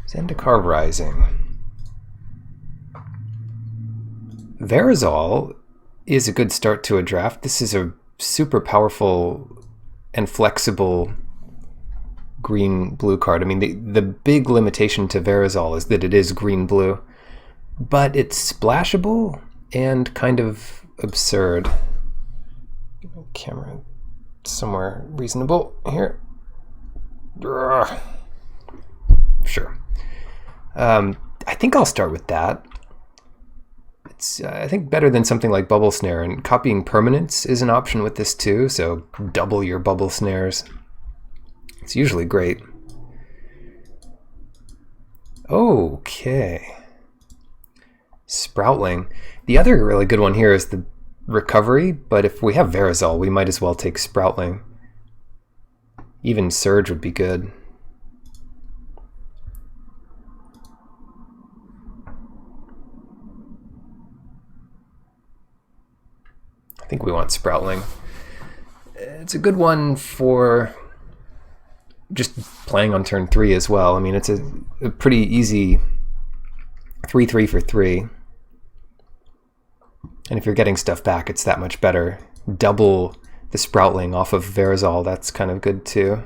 Zendikar Rising. Verazol is a good start to a draft. This is a super powerful and flexible green-blue card. I mean, the big limitation to Verazol is that it is green-blue, but it's splashable and kind of absurd. Camera somewhere reasonable here. Sure. I think I'll start with that. It's, I think, better than something like Bubble Snare, and copying permanents is an option with this too, so double your Bubble Snares. It's usually great. Okay. Sproutling. The other really good one here is the Recovery, but if we have Verazol, we might as well take Sproutling. Even Surge would be good. I think we want Sproutling. It's a good one for just playing on turn 3 as well. I mean, it's a pretty easy 3-3 for 3. And if you're getting stuff back, it's that much better. Double the Sproutling off of Verazol, that's kind of good too.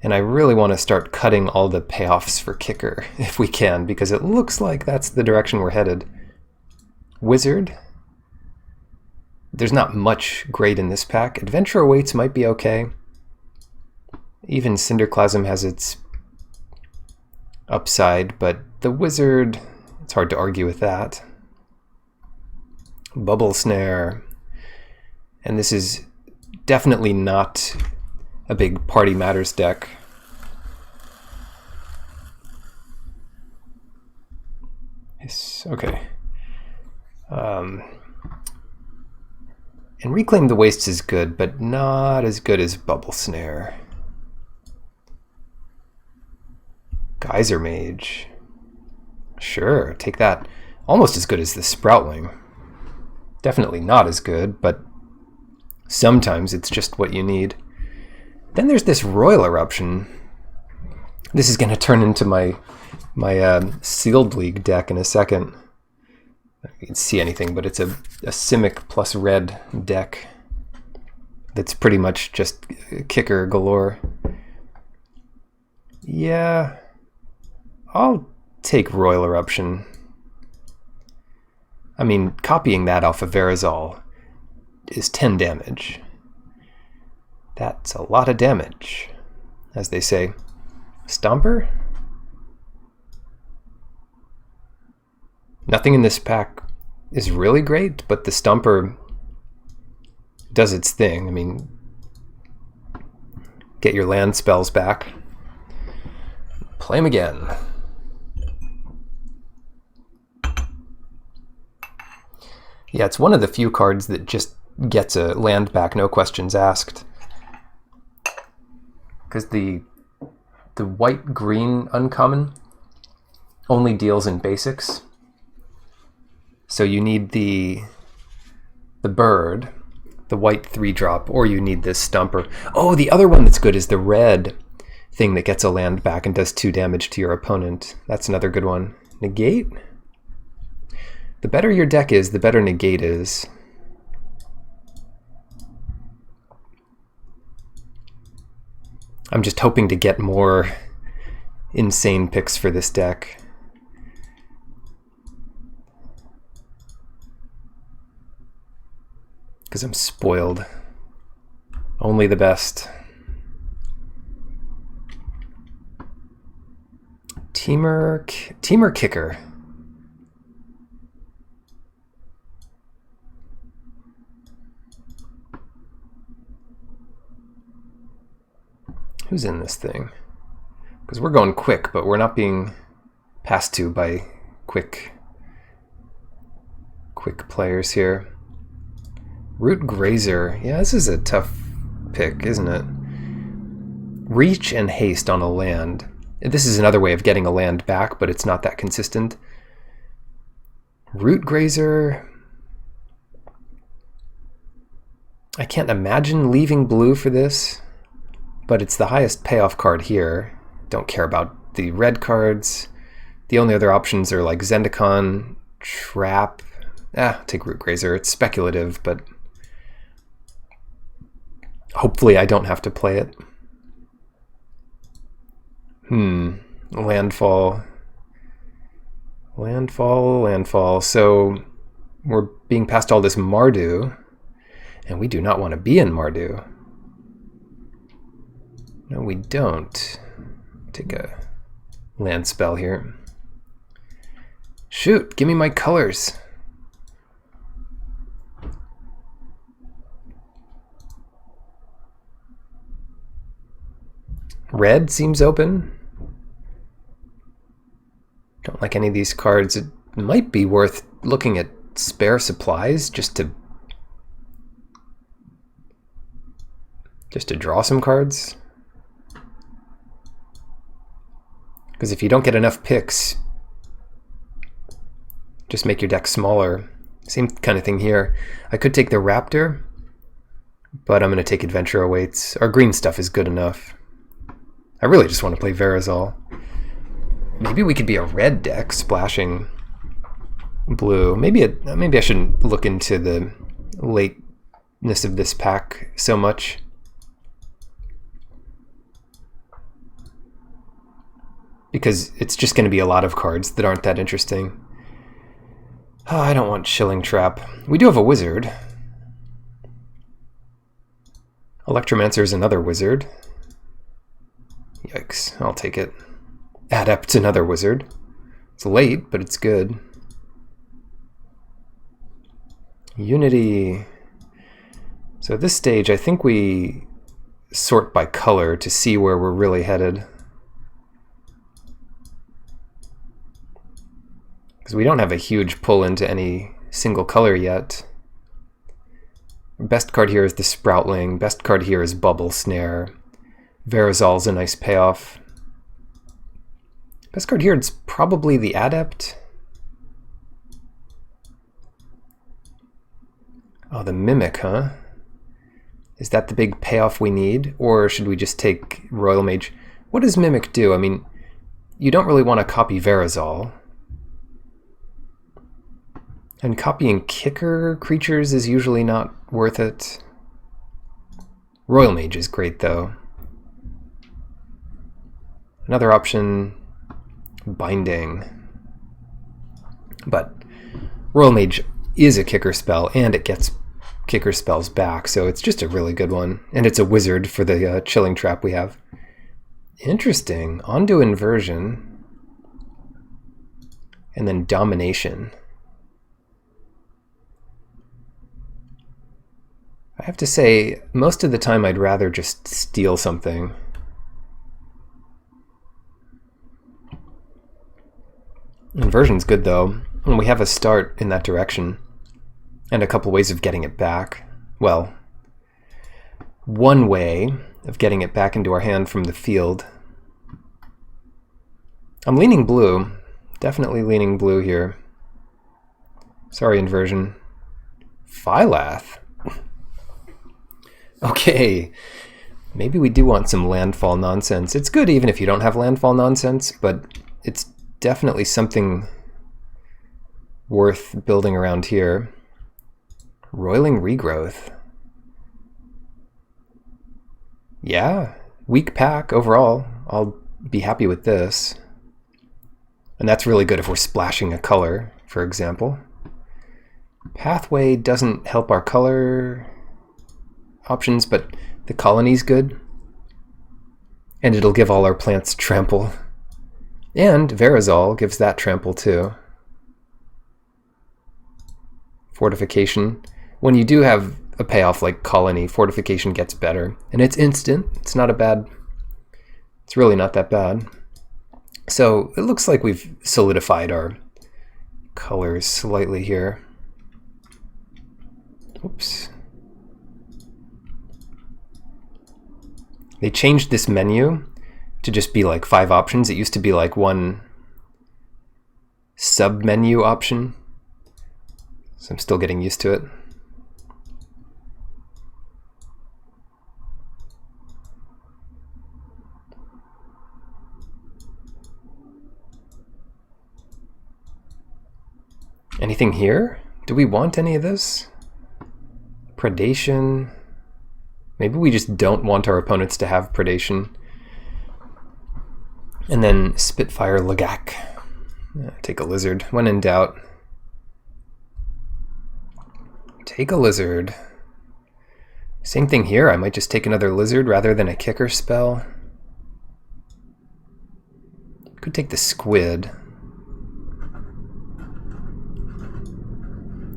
And I really want to start cutting all the payoffs for Kicker, if we can, because it looks like that's the direction we're headed. Wizard. There's not much great in this pack. Adventure Awaits might be okay. Even Cinderclasm has its upside, but the Wizard, it's hard to argue with that. Bubble Snare. And this is definitely not a big Party Matters deck. Yes, okay. And Reclaim the Wastes is good, but not as good as Bubble Snare. Geyser Mage. Sure, take that. Almost as good as the Sproutling. Definitely not as good, but sometimes it's just what you need. Then there's this Royal Eruption. This is going to turn into my Sealed League deck in a second. You can see anything, but it's a Simic plus red deck that's pretty much just Kicker galore. Yeah, I'll take Royal Eruption. I mean, copying that off of Verazol is 10 damage. That's a lot of damage, as they say. Stomper? Nothing in this pack is really great, but the Stomper does its thing. I mean, get your land spells back. Play them again. Yeah, it's one of the few cards that just gets a land back, no questions asked. Because the white-green uncommon only deals in basics. So you need the bird, the white 3-drop, or you need this Stomper. Oh, the other one that's good is the red thing that gets a land back and does 2 damage to your opponent. That's another good one. Negate? The better your deck is, the better Negate is. I'm just hoping to get more insane picks for this deck. Because I'm spoiled. Only the best. Teamer Kicker. Who's in this thing? Because we're going quick, but we're not being passed to by quick players here. Root Grazer. Yeah, this is a tough pick, isn't it? Reach and Haste on a land. This is another way of getting a land back, but it's not that consistent. Root Grazer. I can't imagine leaving blue for this, but it's the highest payoff card here. don't care about the red cards. The only other options are like Zendikar, Trap. Take Root Grazer. It's speculative, but hopefully I don't have to play it. Landfall. So we're being passed all this Mardu, and we do not want to be in Mardu. No, we don't. Take a land spell here. Shoot, give me my colors. Red seems open. Don't like any of these cards. It might be worth looking at spare supplies just to draw some cards. Because if you don't get enough picks, just make your deck smaller. Same kind of thing here. I could take the Raptor, but I'm going to take Adventure Awaits. Our green stuff is good enough. I really just want to play Verazol. Maybe we could be a red deck splashing blue. Maybe I shouldn't look into the lateness of this pack so much. Because it's just going to be a lot of cards that aren't that interesting. Oh, I don't want Chilling Trap. We do have a wizard. Electromancer is another wizard. Yikes, I'll take it. Adept's another wizard. It's late, but it's good. Unity. So at this stage, I think we sort by color to see where we're really headed. Because we don't have a huge pull into any single color yet. Best card here is the Sproutling. Best card here is Bubble Snare. Verazol's a nice payoff. Best card here is probably the Adept. Oh, the Mimic, huh? Is that the big payoff we need? Or should we just take Royal Mage? What does Mimic do? I mean, you don't really want to copy Verazol. And copying kicker creatures is usually not worth it. Royal Mage is great, though. Another option, Binding. But Royal Mage is a kicker spell, and it gets kicker spells back, so it's just a really good one. And it's a wizard for the Chilling Trap we have. Interesting. Onto Inversion. And then Domination. I have to say, most of the time I'd rather just steal something. Inversion's good though, and we have a start in that direction, and a couple ways of getting it back. Well, one way of getting it back into our hand from the field. I'm leaning blue, definitely leaning blue here. Sorry, Inversion. Phylath. Okay, maybe we do want some landfall nonsense. It's good even if you don't have landfall nonsense, but it's definitely something worth building around here. Roiling Regrowth. Yeah, weak pack overall. I'll be happy with this. And that's really good if we're splashing a color, for example. Pathway doesn't help our color options, but the colony's good. And it'll give all our plants trample. And Verazol gives that trample too. Fortification. When you do have a payoff like Colony, Fortification gets better. And it's instant. It's not a bad... It's really not that bad. So it looks like we've solidified our colors slightly here. Oops. They changed this menu to just be like 5 options. It used to be like one sub-menu option. So I'm still getting used to it. Anything here? Do we want any of this? Predation. Maybe we just don't want our opponents to have predation. And then Spitfire Lagak. Take a lizard. When in doubt, take a lizard. Same thing here. I might just take another lizard rather than a kicker spell. Could take the squid.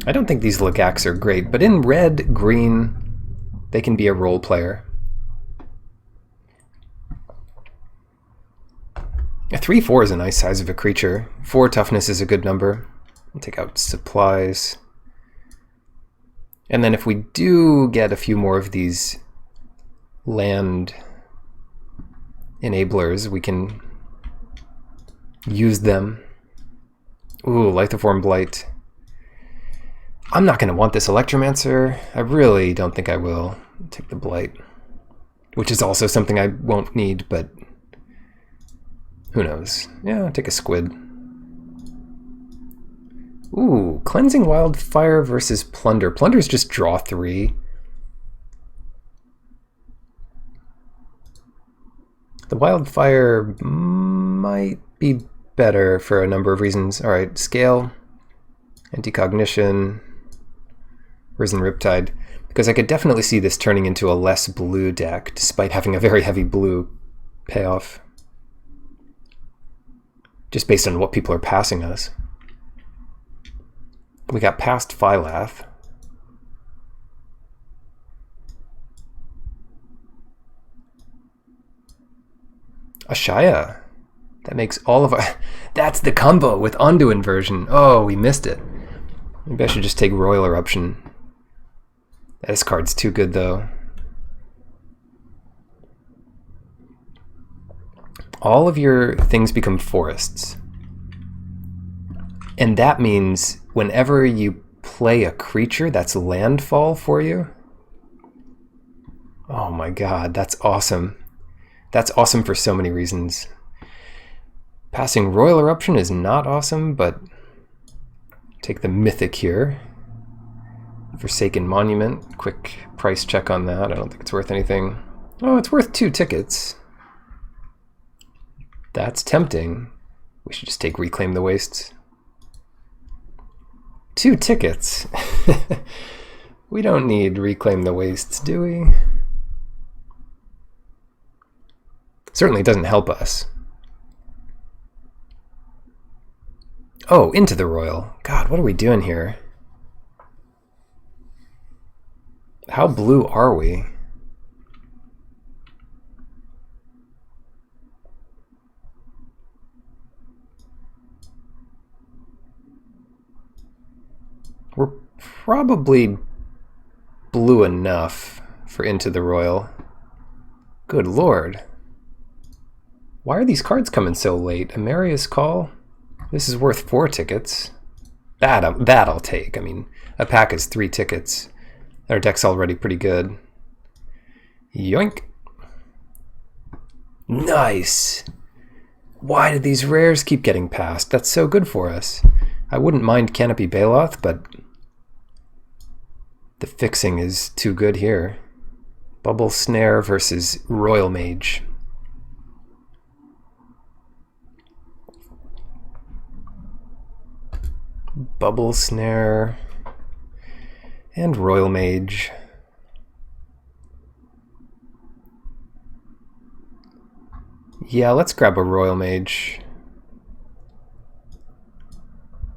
I don't think these Lagaks are great, but in red, green, they can be a role player. A 3/4 is a nice size of a creature. 4 toughness is a good number. I'll take out supplies. And then if we do get a few more of these land enablers, we can use them. Ooh, Lithoform Blight. I'm not going to want this Electromancer. I really don't think I will. Take the Blight, which is also something I won't need, but who knows? Yeah, I'll take a squid. Ooh, Cleansing Wildfire versus Plunder. Plunder's just draw 3. The Wildfire might be better for a number of reasons. Alright, Scale, Anti-Cognition, Risen Riptide, because I could definitely see this turning into a less blue deck, despite having a very heavy blue payoff. Just based on what people are passing us. We got past Phylath. Ashaya. That makes all of our... That's the combo with Ondu Inversion. Oh, we missed it. Maybe I should just take Royal Eruption. This card's too good, though. All of your things become forests. And that means whenever you play a creature, that's landfall for you. Oh my god, that's awesome. That's awesome for so many reasons. Passing Royal Eruption is not awesome, but take the Mythic here. Forsaken Monument, quick price check on that. I don't think it's worth anything. Oh, it's worth 2 tickets. That's tempting. We should just take Reclaim the Wastes. 2 tickets. We don't need Reclaim the Wastes, do we? Certainly doesn't help us. Oh, into the Royal. God, what are we doing here? How blue are we? We're probably blue enough for Into the Royal. Good lord. Why are these cards coming so late? Amaria's Call? This is worth 4 tickets. That I'll take. I mean, a pack is 3 tickets. Our deck's already pretty good. Yoink. Nice. Why did these rares keep getting passed? That's so good for us. I wouldn't mind Canopy Baloth, but the fixing is too good here. Bubble Snare versus Royal Mage. Bubble Snare and Royal Mage. Yeah, let's grab a Royal Mage.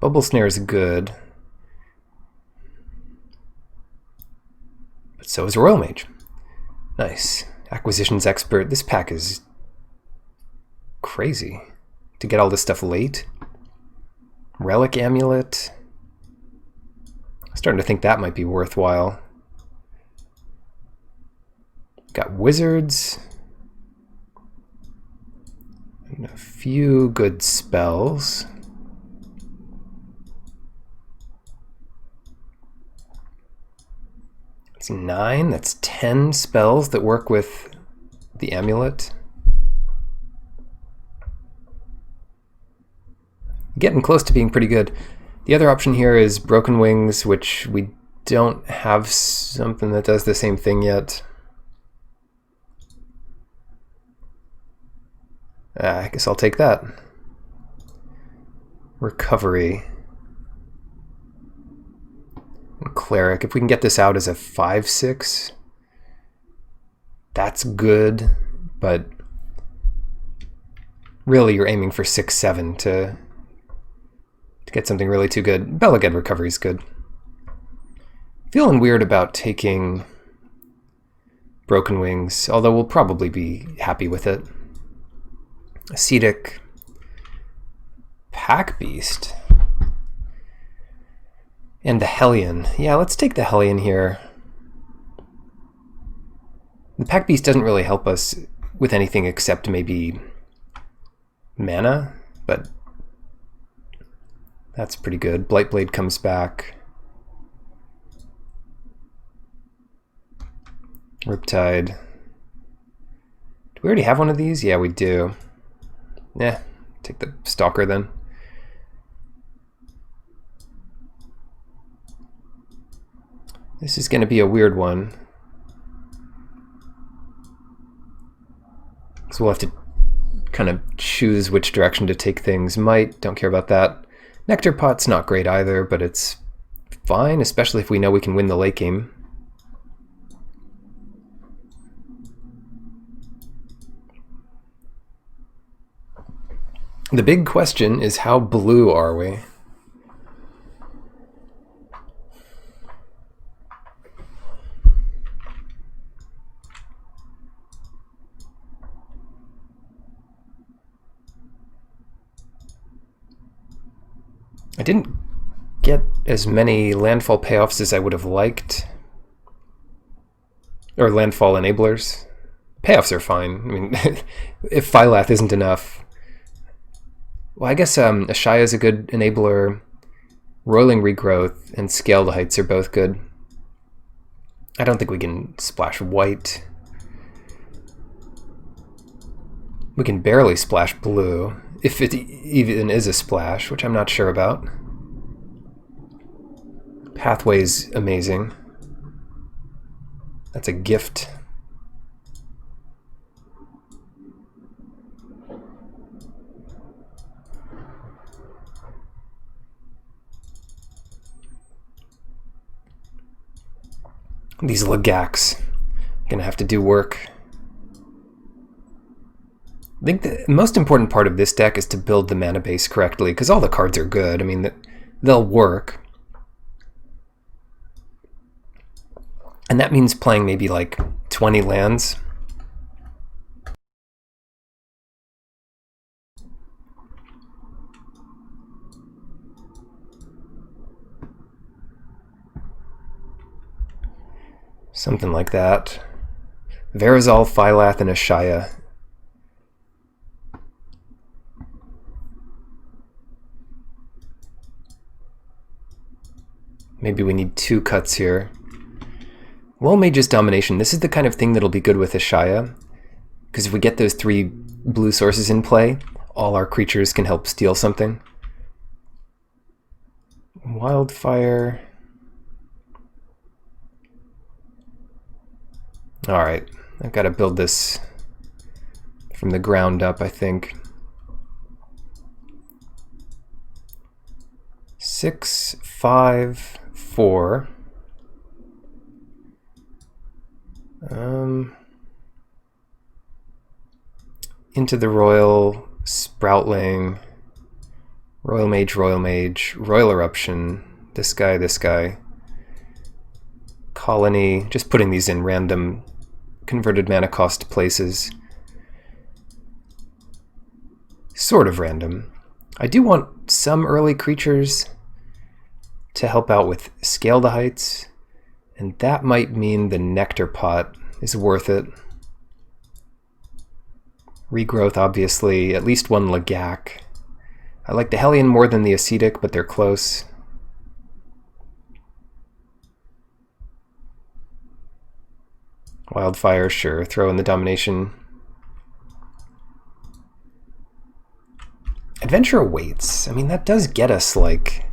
Bubble Snare is good. But so is Royal Mage. Nice. Acquisitions Expert. This pack is crazy. To get all this stuff late. Relic Amulet. I'm starting to think that might be worthwhile. Got Wizards. And a few good spells. That's 9. That's 10 spells that work with the amulet. Getting close to being pretty good. The other option here is Broken Wings, which we don't have something that does the same thing yet. I guess I'll take that. Recovery. And Cleric. If we can get this out as a 5/6, that's good, but really you're aiming for 6/7 to get something really too good. Belaged Recovery is good. Feeling weird about taking Broken Wings, although we'll probably be happy with it. Ascetic. Pack Beast. And the Hellion. Yeah, let's take the Hellion here. The Pack Beast doesn't really help us with anything except maybe mana, but that's pretty good. Blightblade comes back. Riptide. Do we already have one of these? Yeah, we do. Yeah, take the Stalker then. This is going to be a weird one. So we'll have to kind of choose which direction to take things. Might, don't care about that. Nectar Pot's not great either, but it's fine, especially if we know we can win the late game. The big question is, how blue are we? I didn't get as many landfall payoffs as I would have liked. Or landfall enablers. Payoffs are fine. I mean, if Phylath isn't enough... Well, I guess Ashaya is a good enabler. Roiling Regrowth and Scale the Heights are both good. I don't think we can splash white. We can barely splash blue, if it even is a splash, which I'm not sure about. Pathway's amazing. That's a gift. These Lagacs gonna have to do work. I think the most important part of this deck is to build the mana base correctly, because all the cards are good. I mean, they'll work. And that means playing maybe like 20 lands. Something like that. Verazal, Phylath, and Ashaya. Maybe we need 2 cuts here. Well, Mage's Domination. This is the kind of thing that'll be good with Ashaya, because if we get those 3 blue sources in play, all our creatures can help steal something. Wildfire. Alright, I've got to build this from the ground up, I think. 6, 5, 4. Into the Royal, Sproutling, Royal Mage, Royal Eruption, this guy, Colony, just putting these in random converted mana cost places. Sort of random. I do want some early creatures to help out with Scale the Heights, and that might mean the Nectar Pot is worth it. Regrowth, obviously, at least 1 Lagac. I like the Hellion more than the Ascetic, but they're close. Wildfire, sure. Throw in the Domination. Adventure Awaits. I mean, that does get us, like,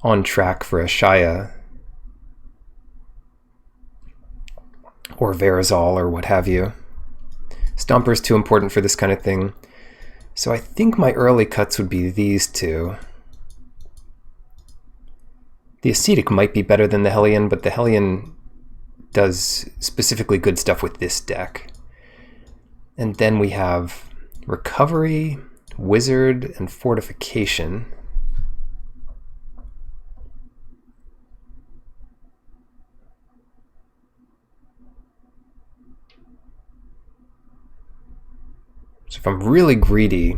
on track for a Shaya or Verazal or what have you. Stomper's too important for this kind of thing. So I think my early cuts would be these two. The Ascetic might be better than the Hellion, but the Hellion does specifically good stuff with this deck. And then we have Recovery, Wizard, and Fortification. So if I'm really greedy,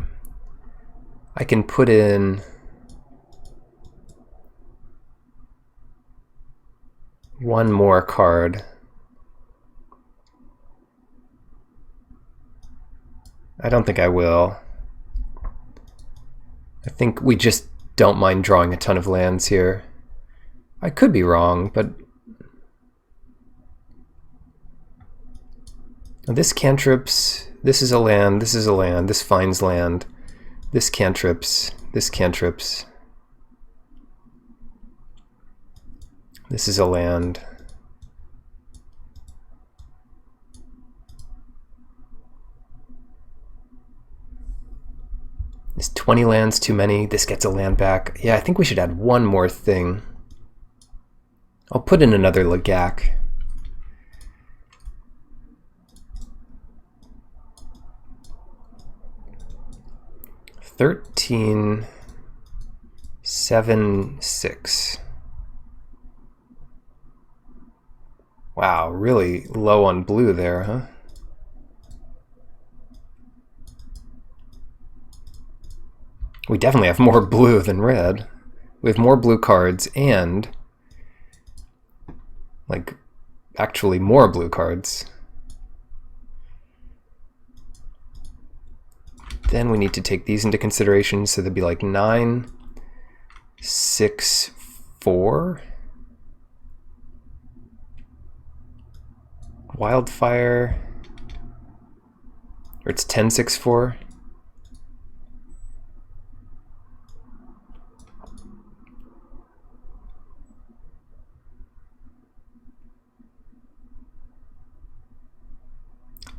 I can put in one more card. I don't think I will. I think we just don't mind drawing a ton of lands here. I could be wrong, but this cantrips, this is a land, this is a land, this finds land, this cantrips, this cantrips. This is a land. Is 20 lands too many? This gets a land back. Yeah, I think we should add one more thing. I'll put in another Lagak. $13, 7, 6. Wow, really low on blue there, huh? We definitely have more blue than red. We have more blue cards and, like, actually more blue cards. Then we need to take these into consideration, so there'd be like 9, 6, 4. Wildfire, or it's 10, 6, 4.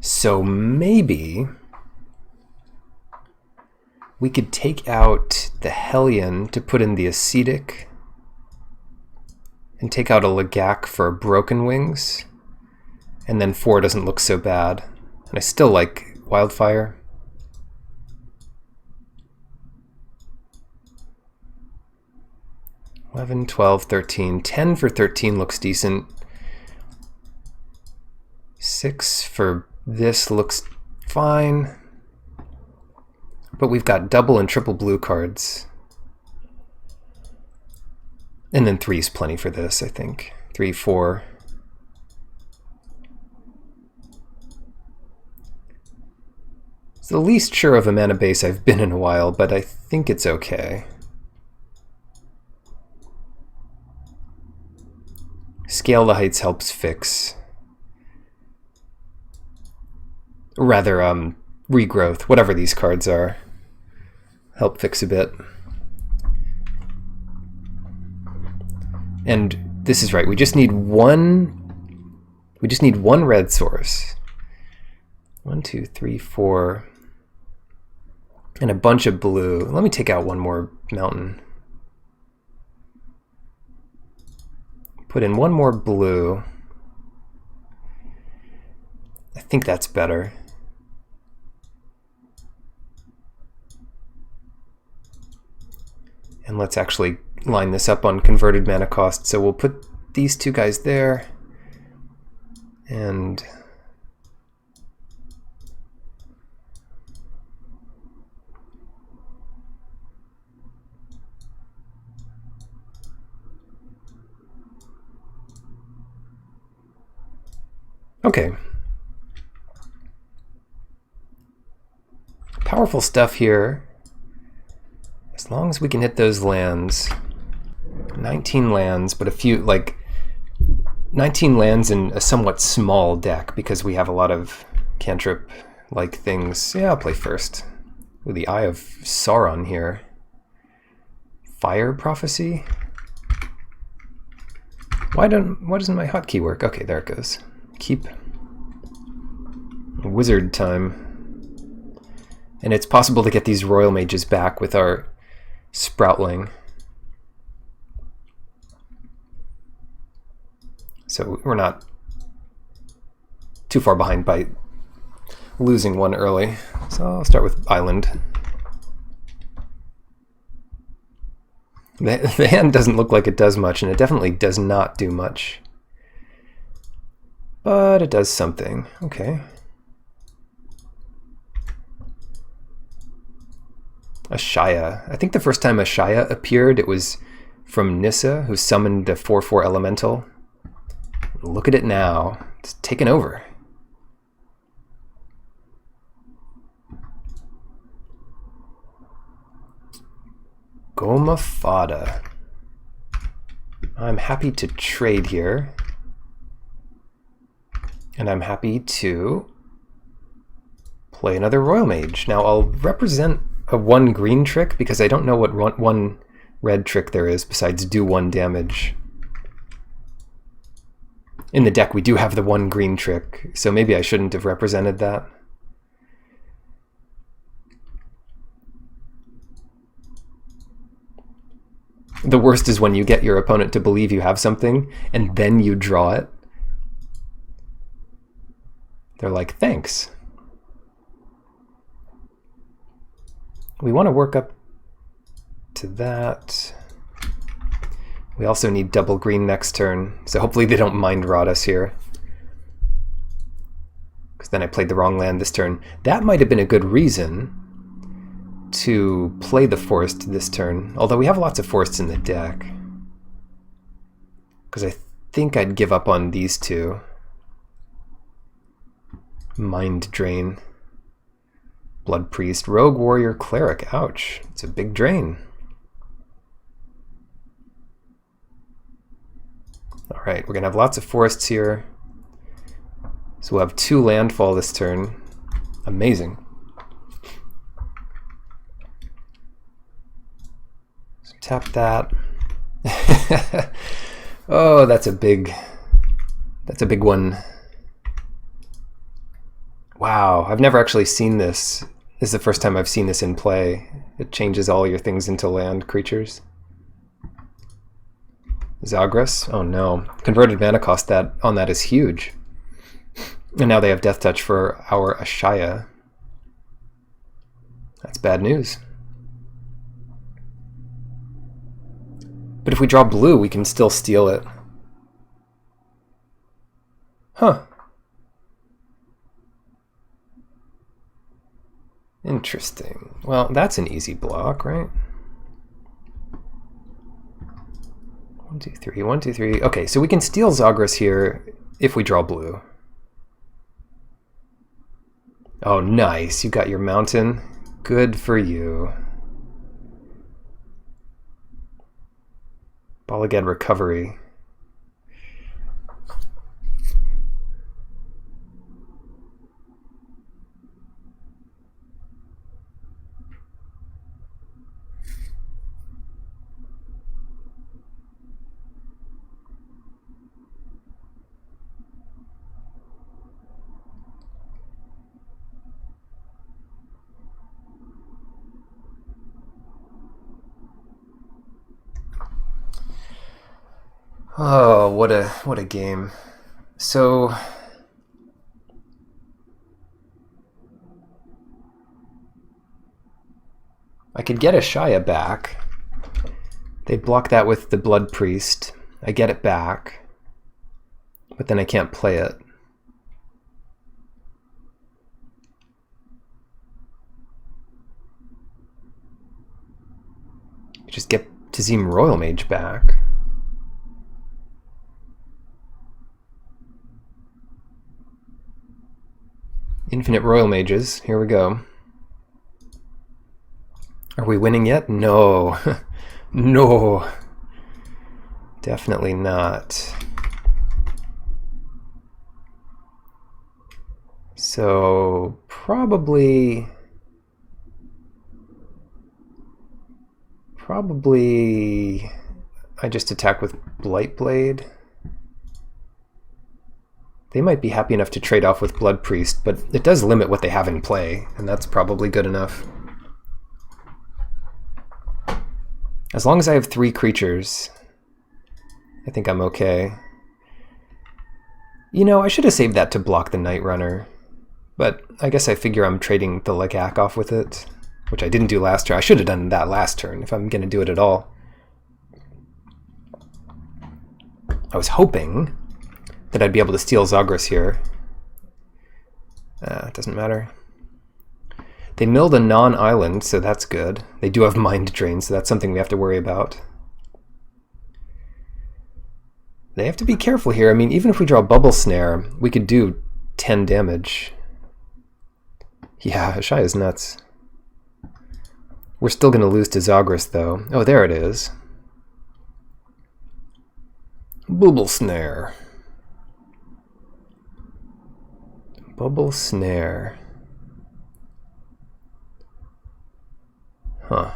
So maybe we could take out the Hellion to put in the Ascetic and take out a Lagak for Broken Wings, and then 4 doesn't look so bad. And I still like Wildfire. $11, 12, 13. 10 for 13 looks decent. 6 for this looks fine. But we've got double and triple blue cards. And then 3 is plenty for this, I think. 3, 4. It's the least sure of a mana base I've been in a while, but I think it's okay. Scale the Heights helps fix. Rather, regrowth, whatever these cards are. Help fix a bit. And this is right, we just need one red source. 1, 2, 3, 4. And a bunch of blue. Let me take out one more mountain. Put in one more blue. I think that's better. And let's actually line this up on converted mana cost. So we'll put these two guys there. And okay. Powerful stuff here. As long as we can hit those lands. 19 lands, but a few, like, 19 lands in a somewhat small deck because we have a lot of cantrip-like things. Yeah, I'll play first. With the Eye of Sauron here. Fire Prophecy? Why doesn't my hotkey work? Okay, there it goes. Keep wizard time. And it's possible to get these royal mages back with our Sproutling. So we're not too far behind by losing one early. So I'll start with Island. The hand doesn't look like it does much, and it definitely does not do much. But it does something. Okay. Ashaya. I think the first time Ashaya appeared, it was from Nissa, who summoned the 4/4 elemental. Look at it now. It's taken over. Goma Fada. I'm happy to trade here. And I'm happy to play another Royal Mage. Now I'll represent a 1 green trick because I don't know what one red trick there is besides do 1 damage. In the deck we do have the 1 green trick, so maybe I shouldn't have represented that. The worst is when you get your opponent to believe you have something and then you draw it. They're like, thanks. We want to work up to that. We also need double green next turn, so hopefully they don't mind rot us here. Because then I played the wrong land this turn. That might have been a good reason to play the forest this turn, although we have lots of forests in the deck. Because I think I'd give up on these two. Mind Drain. Blood Priest, Rogue Warrior, Cleric. Ouch, it's a big drain. Alright, we're going to have lots of forests here. So we'll have 2 landfall this turn. Amazing. So tap that. Oh, that's a big one. Wow, I've never actually seen this. This is the first time I've seen this in play. It changes all your things into land creatures. Zagras? Oh no. Converted mana cost on that is huge. And now they have Death Touch for our Ashaya. That's bad news. But if we draw blue, we can still steal it. Huh. Interesting. Well, that's an easy block, right? 1, 2, 3, 1, 2, 3. Okay, so we can steal Zagras here if we draw blue. Oh, nice. You got your mountain. Good for you. Balagad Recovery. Oh, what a game. So I could get Ashaya back. They block that with the Blood Priest. I get it back. But then I can't play it. Just get Tazim Royal Mage back. Infinite Royal Mages, here we go. Are we winning yet? No. No. Definitely not. So, probably I just attack with Blightblade. They might be happy enough to trade off with Blood Priest, but it does limit what they have in play, and that's probably good enough. As long as I have 3 creatures, I think I'm okay. You know, I should have saved that to block the Night Runner, but I guess I figure I'm trading the Legak off with it, which I didn't do last turn. I should have done that last turn if I'm going to do it at all. I was hoping that I'd be able to steal Zagras here. It doesn't matter. They milled a non-island, so that's good. They do have Mind Drain, so that's something we have to worry about. They have to be careful here. I mean, even if we draw Bubble Snare, we could do 10 damage. Yeah, Shai is nuts. We're still going to lose to Zagras, though. Oh, there it is. Bubble Snare. Bubble Snare. Huh.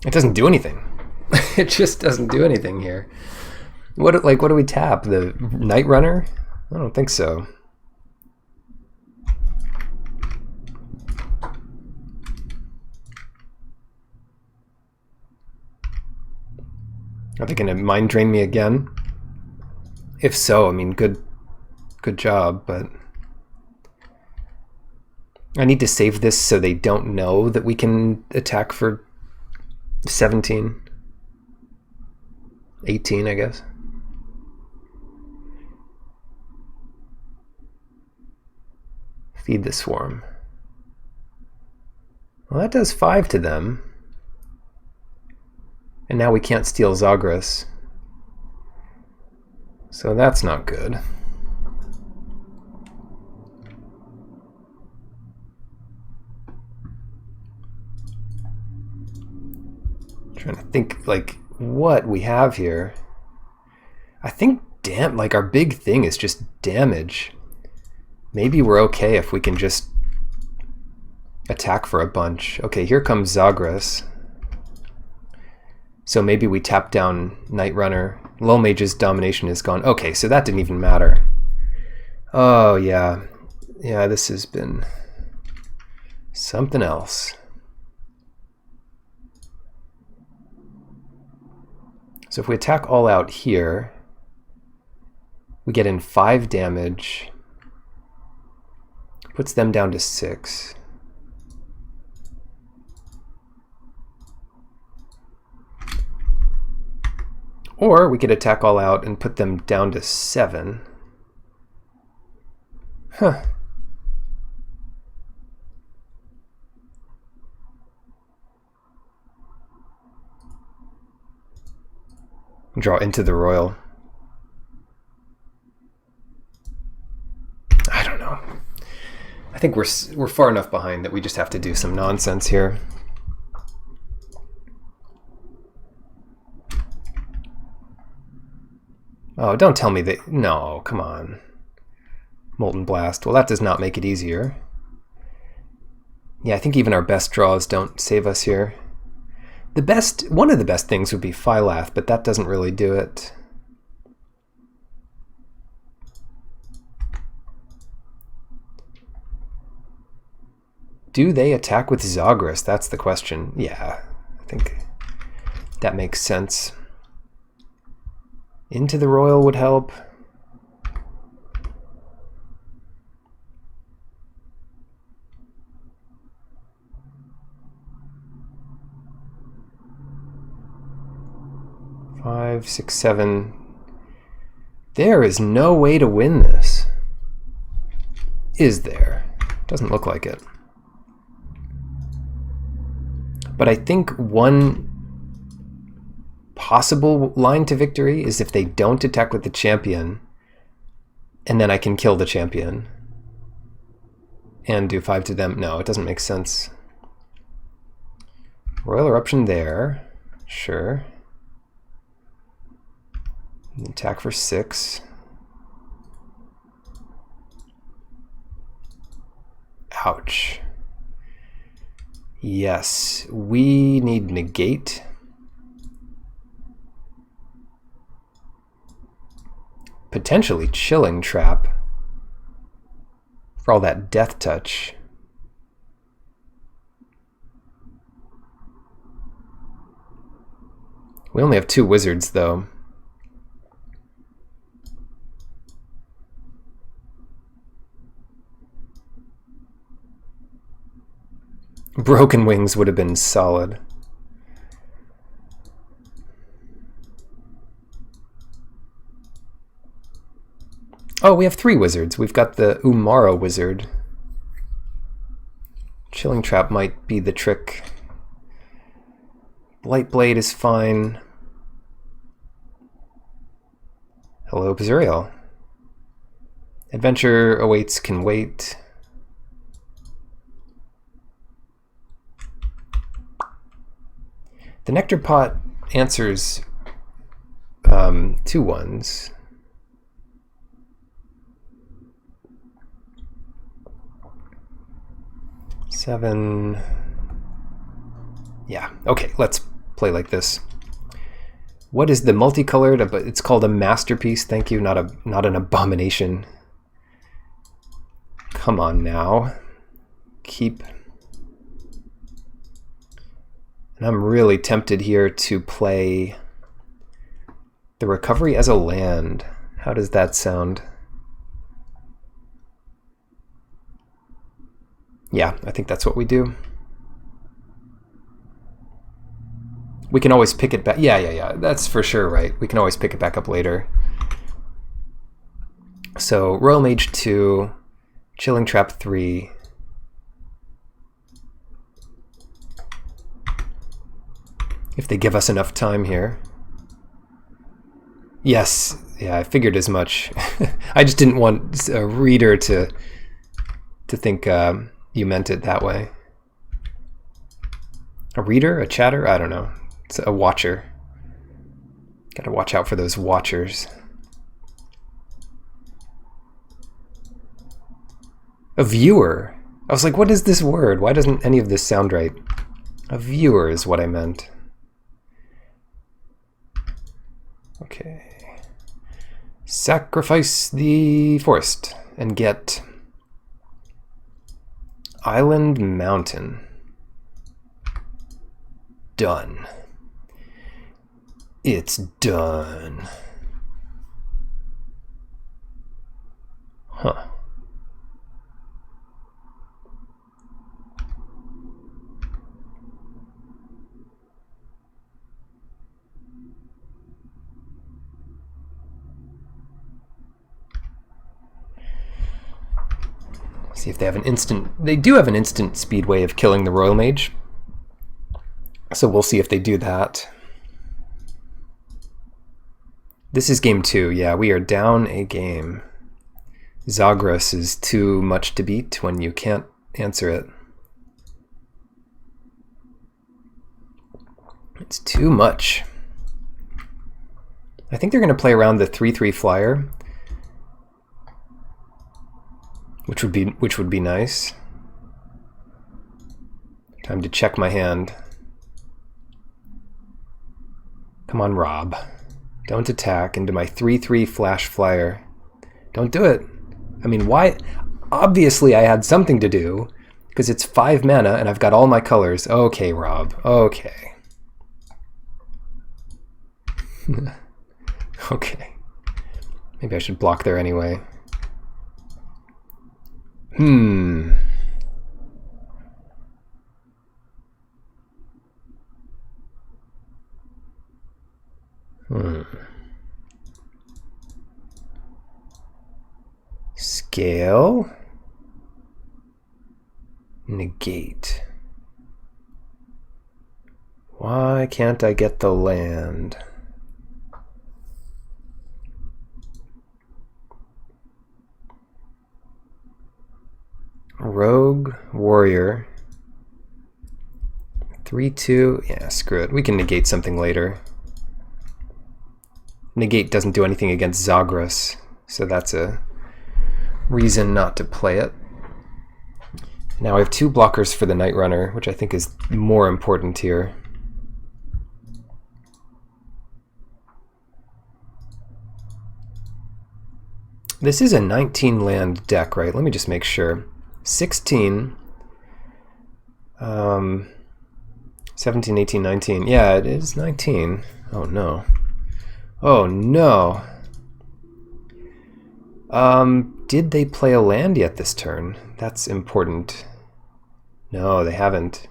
It doesn't do anything. It just doesn't do anything here. What do we tap? The Night Runner? I don't think so. Are they going to Mind Drain me again? If so, I mean, good job, but I need to save this so they don't know that we can attack for 17. 18, I guess. Feed the Swarm. Well, that does 5 to them. And now we can't steal Zagras. So that's not good. Trying to think, like, what we have here. I think, like, our big thing is just damage. Maybe we're okay if we can just attack for a bunch. Okay, here comes Zagras. So maybe we tap down Night Runner. Low Mage's domination is gone. Okay, so that didn't even matter. Oh, yeah. Yeah, this has been something else. So if we attack all out here, we get in 5 damage. Puts them down to 6. Or we could attack all out and put them down to 7. Huh. Draw into the Royal. I don't know. I think we're far enough behind that we just have to do some nonsense here. Oh, don't tell me that. No, come on. Molten Blast. Well, that does not make it easier. Yeah, I think even our best draws don't save us here. One of the best things would be Phylath, but that doesn't really do it. Do they attack with Zagras? That's the question. Yeah, I think that makes sense. Into the Royal would help. Five, 6, 7. There is no way to win this. Is there? Doesn't look like it. But I think one possible line to victory is if they don't attack with the champion, and then I can kill the champion and do 5 to them. No, it doesn't make sense. Royal Eruption there. Sure. Attack for 6. Ouch. Yes, we need negate. Potentially chilling trap for all that death touch. We only have 2 wizards though. Broken Wings would have been solid. Oh, we have 3 wizards. We've got the Umara wizard. Chilling Trap might be the trick. Blightblade is fine. Hello, Pazuriel. Adventure awaits can wait. The Nectar Pot answers 2 ones. Seven. Yeah, okay, let's play like this. What is the multicolored? It's called a masterpiece. Thank you, not an abomination. Come on now. Keep. And I'm really tempted here to play the Recovery as a land. How does that sound? Yeah, I think that's what we do. We can always pick it back. Yeah, that's for sure right. We can always pick it back up later. So Royal Mage 2, Chilling Trap 3. If they give us enough time here. Yes, yeah, I figured as much. I just didn't want a reader to think you meant it that way. A reader? A chatter? I don't know. It's a watcher. Gotta watch out for those watchers. A viewer. I was like, what is this word? Why doesn't any of this sound right? A viewer is what I meant. Okay. Sacrifice the forest and get Island Mountain. Done. It's done. Huh. See if they have an instant. They do have an instant speed way of killing the Royal Mage. So we'll see if they do that. This is game 2. Yeah, we are down a game. Zagros is too much to beat when you can't answer it. It's too much. I think they're going to play around the 3/3 flyer. Which would be nice. Time to check my hand. Come on, Rob. Don't attack into my 3/3 flash flyer. Don't do it. I mean, why? Obviously I had something to do, because it's 5 mana and I've got all my colors. Okay, Rob. Okay. Okay. Maybe I should block there anyway. Scale. Negate. Why can't I get the land? Rogue Warrior. 3/2. Yeah, screw it. We can negate something later. Negate doesn't do anything against Zagros, so that's a reason not to play it. Now I have 2 blockers for the Night Runner, which I think is more important here. This is a 19 land deck, right? Let me just make sure. 16, 17, 18, 19. Yeah, it is 19. Oh no. Oh no. Did they play a land yet this turn? That's important. No, they haven't.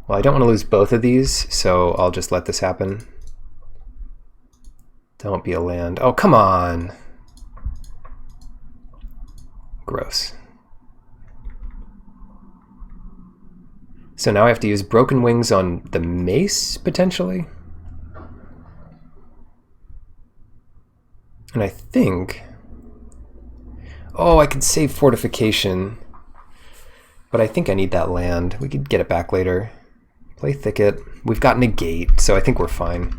Well, I don't want to lose both of these, so I'll just let this happen. Don't be a land. Oh, come on. Gross. So now I have to use Broken Wings on the Mace, potentially? And I think... Oh, I could save Fortification. But I think I need that land. We could get it back later. Play Thicket. We've got Negate, so I think we're fine.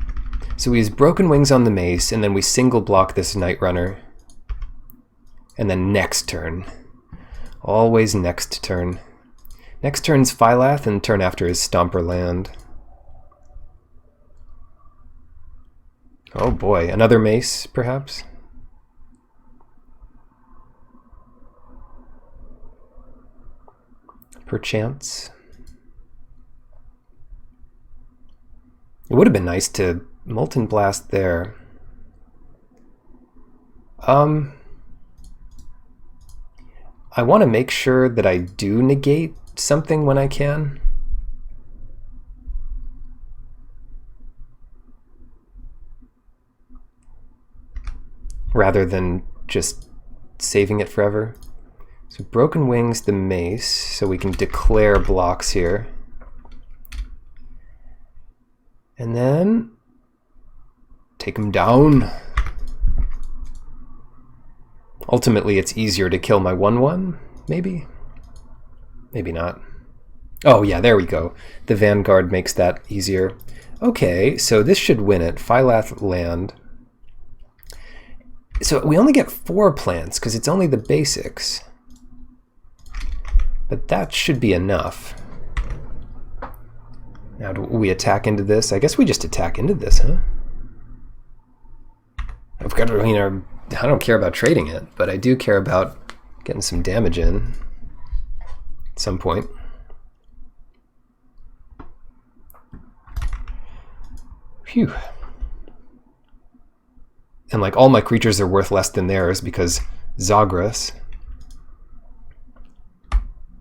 So we use Broken Wings on the Mace, and then we single block this Night Runner. And then next turn. Always next turn. Next turn's Phylath, and turn after is Stomper land. Oh boy, another Mace, perhaps? Perchance. It would have been nice to Molten Blast there. I want to make sure that I do negate something when I can. Rather than just saving it forever. So Broken Wings, the Mace, so we can declare blocks here. And then take them down. Ultimately, it's easier to kill my 1/1, maybe? Maybe not. Oh yeah, there we go. The Vanguard makes that easier. Okay, so this should win it. Phylath land. So we only get 4 plants, because it's only the basics. But that should be enough. Now, do we attack into this? I guess we just attack into this, huh? I've got to, I don't care about trading it, but I do care about getting some damage in at some point. Phew. And like all my creatures are worth less than theirs because Zagras.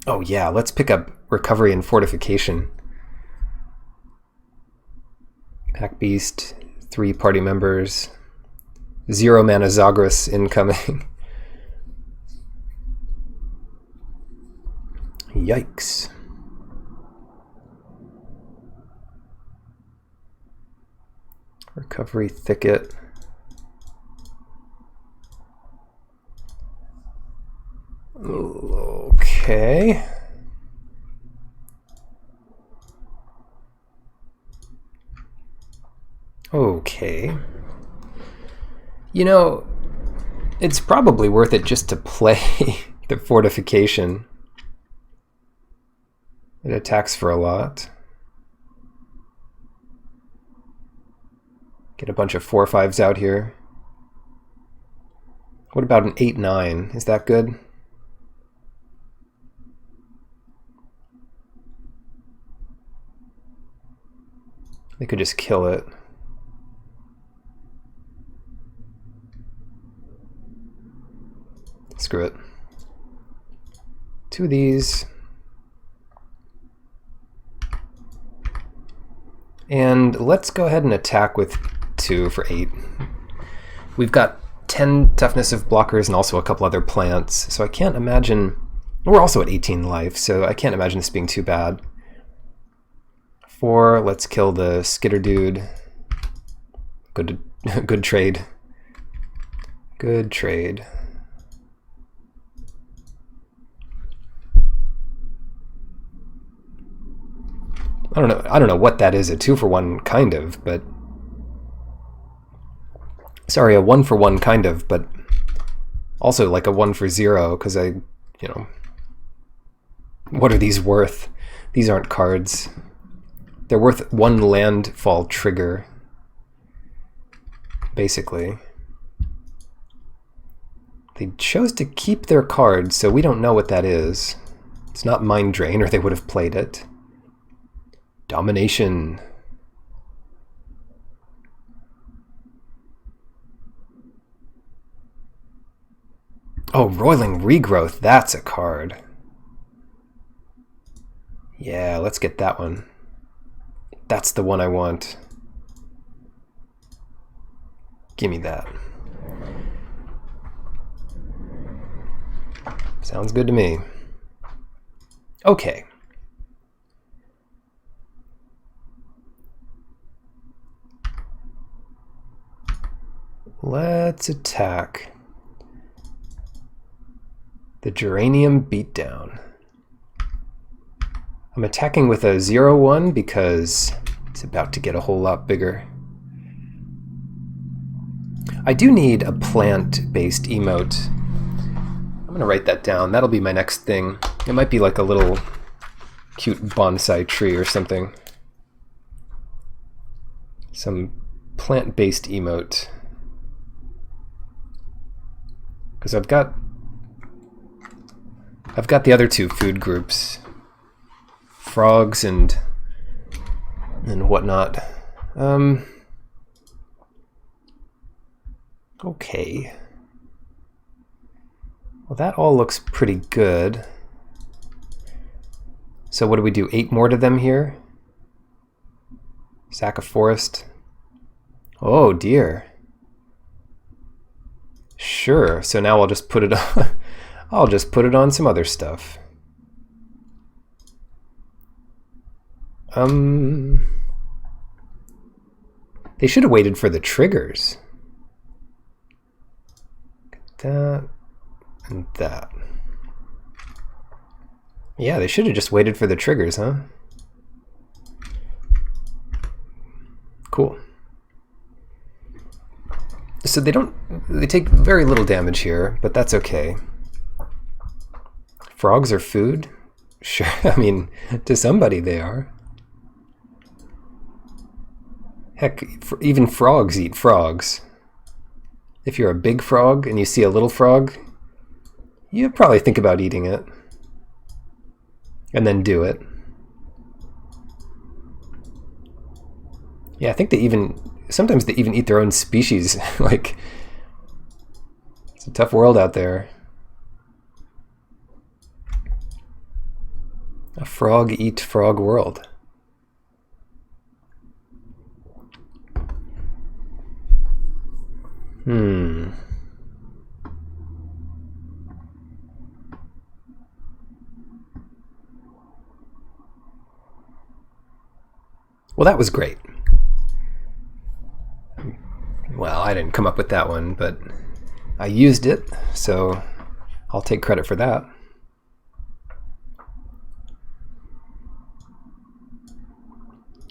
Oh yeah, let's pick up Recovery and Fortification. Pack Beast, 3 party members. 0 mana Zagras incoming. Yikes. Recovery Thicket. Okay. Okay. You know, it's probably worth it just to play the Fortification. It attacks for a lot. Get a bunch of 4/5s out here. What about an 8/9? Is that good? They could just kill it. Screw it. 2 of these. And let's go ahead and attack with 2 for 8. We've got 10 toughness of blockers and also a couple other plants, so I can't imagine... We're also at 18 life, so I can't imagine this being too bad. 4, let's kill the Skitter dude. Good trade. Good trade. I don't know what that is, a 2-for-1 kind of, but... Sorry, a 1-for-1 kind of, but also like a 1-for-0, because I, What are these worth? These aren't cards. They're worth 1 landfall trigger, basically. They chose to keep their cards, so we don't know what that is. It's not Mind Drain, or they would have played it. Domination. Oh, Roiling Regrowth, that's a card. Yeah, let's get that one. That's the one I want. Give me that. Sounds good to me. Okay. Let's attack the Geranium Beatdown. I'm attacking with a 0/1 because it's about to get a whole lot bigger. I do need a plant-based emote. I'm gonna write that down. That'll be my next thing. It might be like a little cute bonsai tree or something. Some plant-based emote. Because I've got the other 2 food groups. Frogs and whatnot. Okay. Well, that all looks pretty good. So what do we do? 8 more to them here? Sack of Forest. Oh dear. Sure. So now I'll just put it on. I'll just put it on some other stuff. They should have waited for the triggers. That and that. Yeah, they should have just waited for the triggers, huh? Cool. So they take very little damage here, but that's okay. Frogs are food? Sure, I mean, to somebody they are. Heck, even frogs eat frogs. If you're a big frog and you see a little frog, you'd probably think about eating it. And then do it. Yeah, I think sometimes they even eat their own species. Like, it's a tough world out there. A frog eat frog world. Well, that was great. Well, I didn't come up with that one, but I used it, so I'll take credit for that.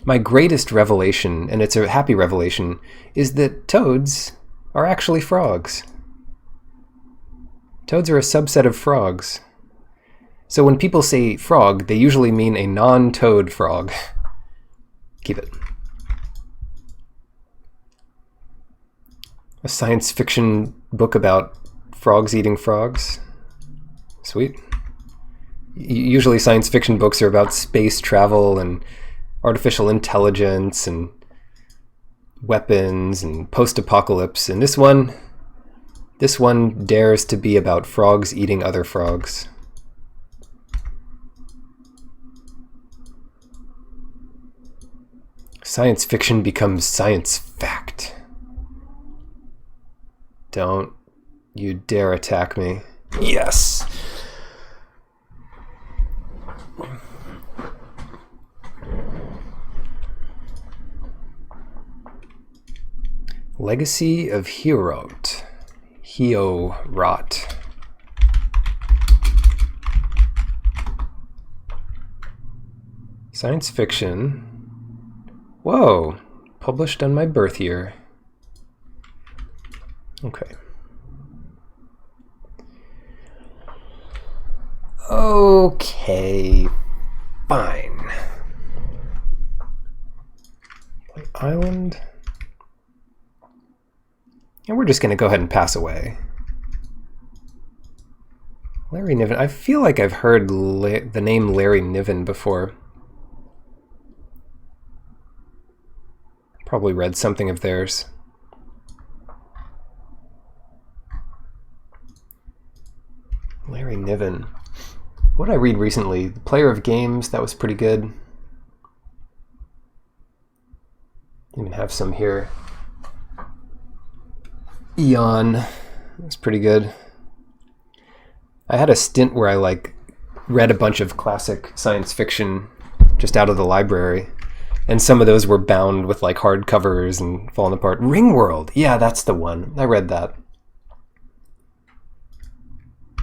My greatest revelation, and it's a happy revelation, is that toads are actually frogs. Toads are a subset of frogs. So when people say frog, they usually mean a non-toad frog. Keep it. A science fiction book about frogs eating frogs. Sweet. Usually science fiction books are about space travel and artificial intelligence and weapons and post-apocalypse, and this one dares to be about frogs eating other frogs. Science fiction becomes science fact. Don't you dare attack me. Yes! Legacy of Heorot. Heorot. Science fiction. Whoa! Published on my birth year. Okay. Okay, fine. Play island. And we're just going to go ahead and pass away. Larry Niven. I feel like I've heard the name Larry Niven before. Probably read something of theirs. Larry Niven. What did I read recently? The Player of Games, that was pretty good. Even have some here. Eon, that's pretty good. I had a stint where I read a bunch of classic science fiction just out of the library, and some of those were bound with hardcovers and falling apart. Ringworld, yeah, that's the one. I read that.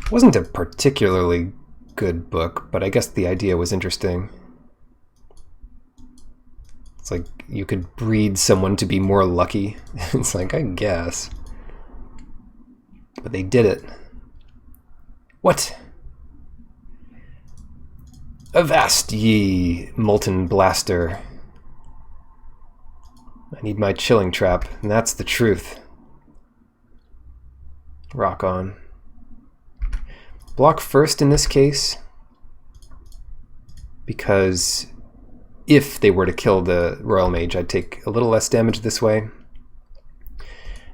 It wasn't a particularly good book, but I guess the idea was interesting. It's like you could breed someone to be more lucky. It's like, I guess. But they did it. What? Avast ye, molten blaster. I need my chilling trap, and that's the truth. Rock on. Block first in this case, because if they were to kill the Royal Mage, I'd take a little less damage this way. And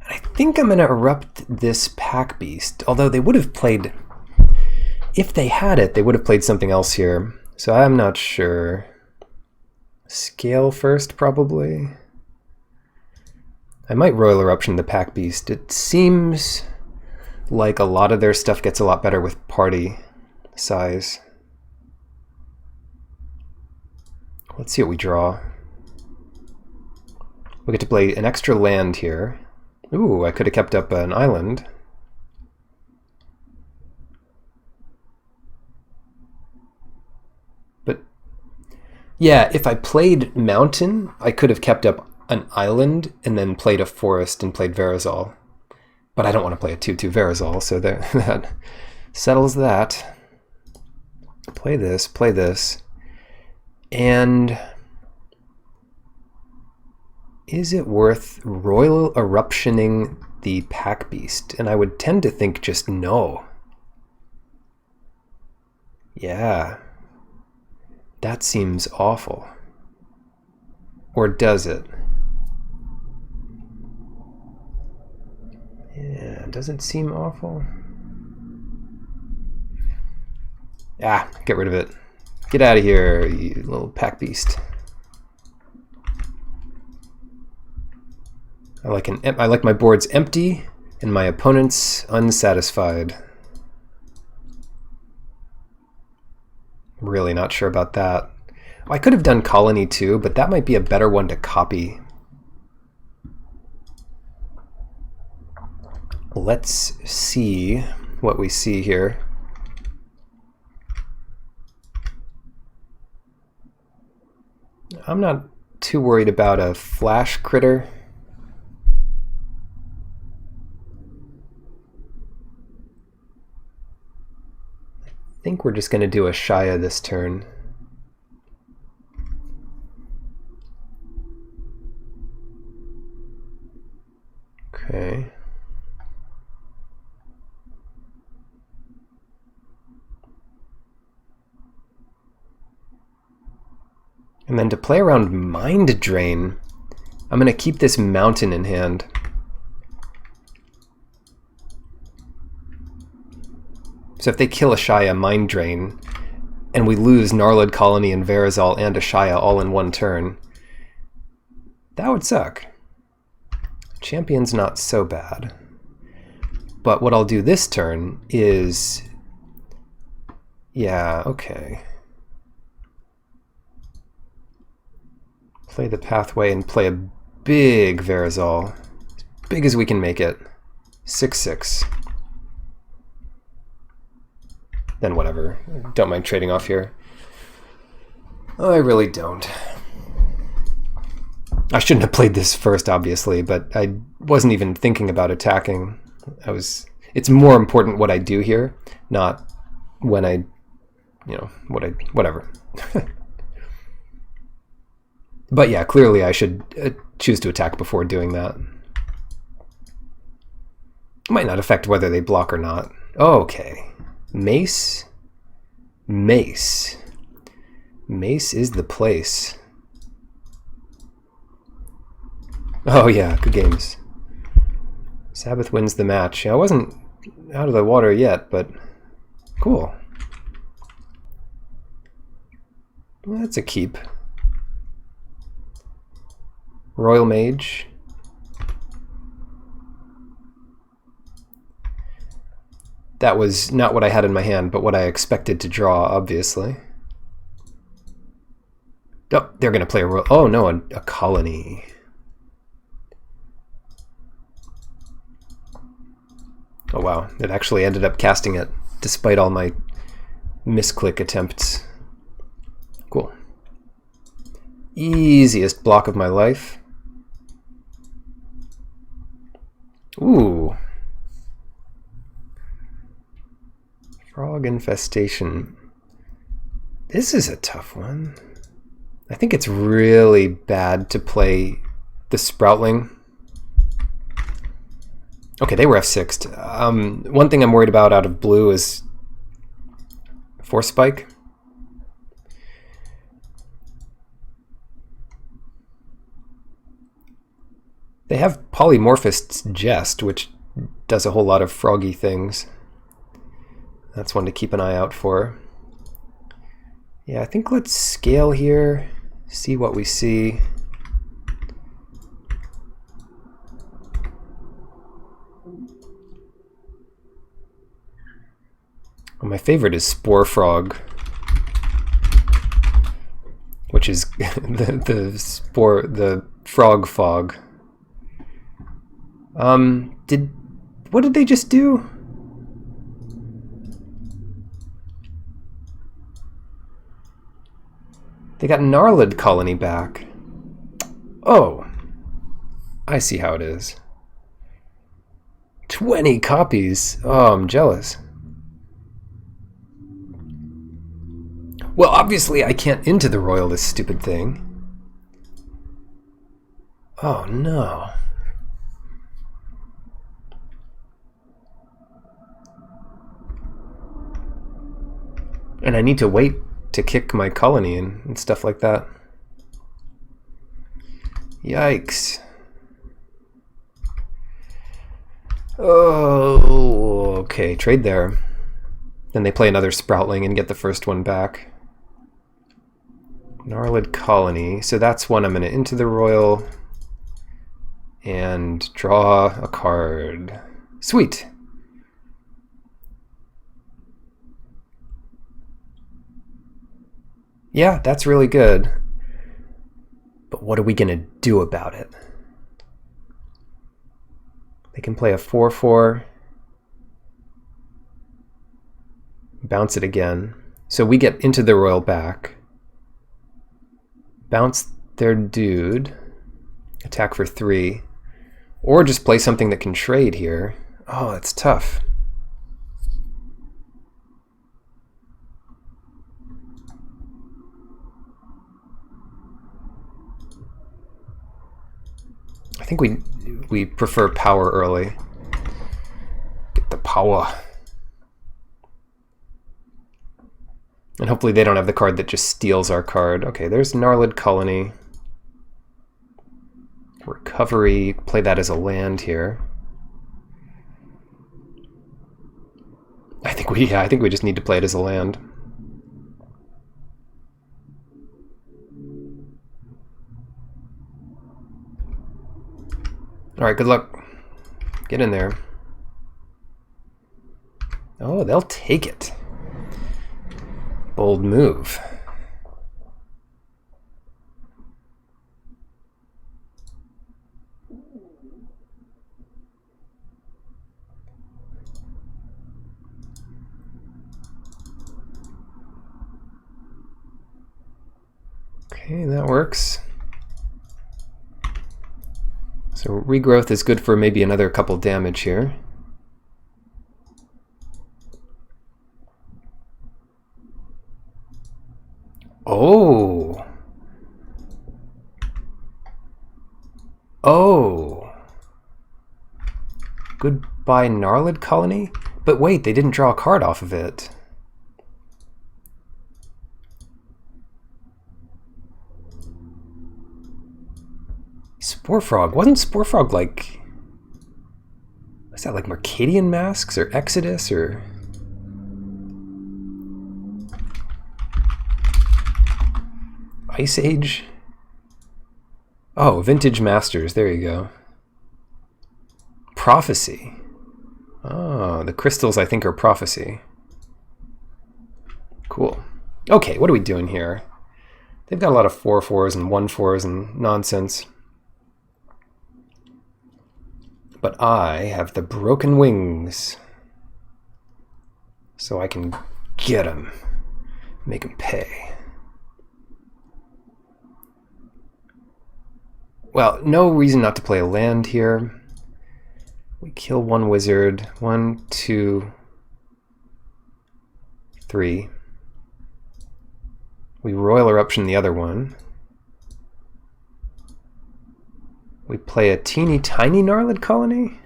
I think I'm going to erupt this Pack Beast, although they would have played... If they had it, they would have played something else here. So I'm not sure. Scale first, probably. I might Royal Eruption the Pack Beast. It seems like a lot of their stuff gets a lot better with party size. Let's see what we draw. We get to play an extra land here. Ooh, I could have kept up an island. But yeah, if I played mountain, I could have kept up an island and then played a forest and played Verazal. But I don't want to play a 2/2 Verazal, so that settles that. Play this. And is it worth Royal Eruptioning the Pack Beast? And I would tend to think just no. Yeah. That seems awful. Or does it? Yeah, doesn't seem awful. Ah, get rid of it. Get out of here, you little Pack Beast. I like my boards empty and my opponents unsatisfied. Really not sure about that. I could have done Colony too, but that might be a better one to copy. Let's see what we see here. I'm not too worried about a flash critter. I think we're just going to do a Shaya this turn. Okay. And then to play around Mind Drain, I'm going to keep this mountain in hand. So if they kill a Shaya, Mind Drain, and we lose Gnarlid Colony and Verazal and a Shaya all in one turn, that would suck. Champion's not so bad. But what I'll do this turn is... Yeah, okay. Play the Pathway and play a big Verazal. As big as we can make it. 6/6. Then whatever. Don't mind trading off here. I really don't. I shouldn't have played this first, obviously, but I wasn't even thinking about attacking. It's more important what I do here, not when I you know, whatever. But yeah, clearly I should choose to attack before doing that. Might not affect whether they block or not. Okay. Mace. Mace. Mace is the place. Oh yeah, good games. Sabboth wins the match. I wasn't out of the water yet, but cool. Well, that's a keep. Royal Mage. That was not what I had in my hand, but what I expected to draw, obviously. Oh, they're going to play a royal... Oh, no, a colony. Oh, wow. It actually ended up casting it, despite all my misclick attempts. Cool. Easiest block of my life. Ooh. Frog infestation. This is a tough one. I think it's really bad to play the Sproutling. Okay, they were F6'd. One thing I'm worried about out of blue is Force Spike. They have Polymorphist's Jest, which does a whole lot of froggy things. That's one to keep an eye out for. Yeah, I think let's scale here, see what we see. Well, my favorite is Spore Frog, which is the frog fog. What did they just do? They got Gnarlid Colony back. Oh, I see how it is. 20 copies. Oh, I'm jealous. Well, obviously I can't into the Royal, this stupid thing. Oh, no. And I need to wait to kick my colony and stuff like that. Yikes. Oh, okay, trade there. Then they play another Sproutling and get the first one back. Gnarlid Colony. So that's one I'm going to into the Royal and draw a card. Sweet. Yeah, that's really good. But what are we going to do about it? They can play a 4/4. Bounce it again. So we get into the Royal back. Bounce their dude. Attack for 3. Or just play something that can trade here. Oh, it's tough. I think we prefer power early. Get the power. And hopefully they don't have the card that just steals our card. Okay, there's Gnarlid Colony. Recovery, play that as a land here. I think we just need to play it as a land. All right, good luck. Get in there. Oh, they'll take it. Bold move. Okay, that works. So regrowth is good for maybe another couple damage here. Oh. Goodbye Gnarlid Colony? But wait, they didn't draw a card off of it. Spore Frog. Wasn't Spore Frog like... Was that like Mercadian Masks or Exodus or... Ice Age? Oh, Vintage Masters. There you go. Prophecy. Oh, the crystals I think are Prophecy. Cool. Okay, what are we doing here? They've got a lot of 4/4s and 1/4s and nonsense. But I have the broken wings. So I can get them. Make them pay. Well, no reason not to play a land here. We kill one wizard. 1, 2, 3. We Royal Eruption the other one. We play a teeny tiny Gnarlid Colony?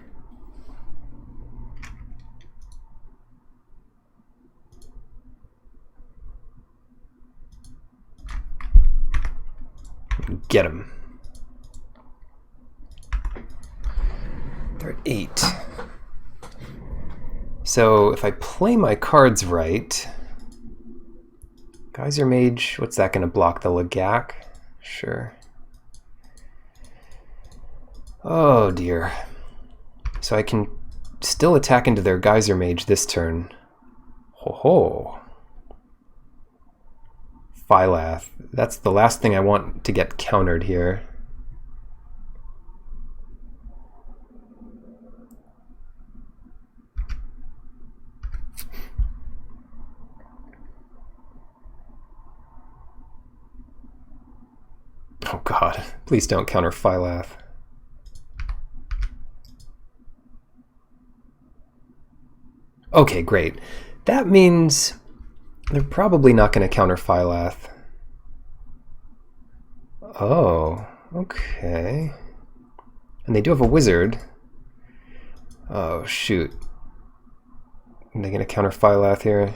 Get him. They're at 8. So if I play my cards right... Geyser Mage, what's that going to block? The Lagak? Sure. Oh dear. So I can still attack into their Geyser Mage this turn. Ho ho. Phylath. That's the last thing I want to get countered here. Oh god, please don't counter Phylath. Okay, great. That means they're probably not going to counter Phylath. Oh, okay. And they do have a wizard. Oh, shoot. Are they going to counter Phylath here?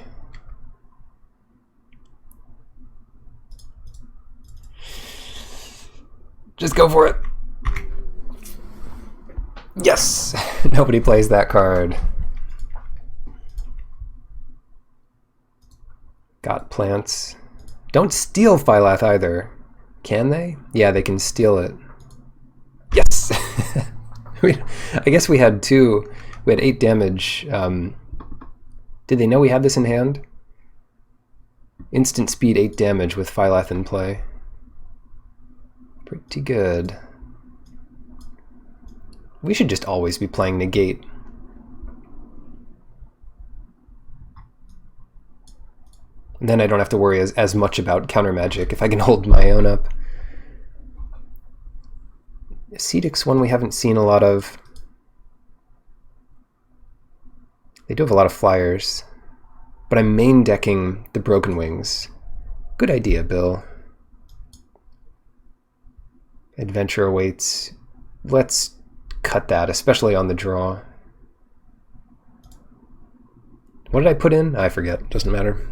Just go for it. Yes! Nobody plays that card. Got plants. Don't steal Phylath either. Can they? Yeah, they can steal it. Yes! I guess we had 2. We had 8 damage. Did they know we had this in hand? Instant speed 8 damage with Phylath in play. Pretty good. We should just always be playing Negate. And then I don't have to worry as much about counter magic if I can hold my own up. Acedic's one we haven't seen a lot of. They do have a lot of flyers. But I'm main decking the Broken Wings. Good idea, Bill. Adventure awaits. Let's cut that, especially on the draw. What did I put in? I forget. Doesn't matter.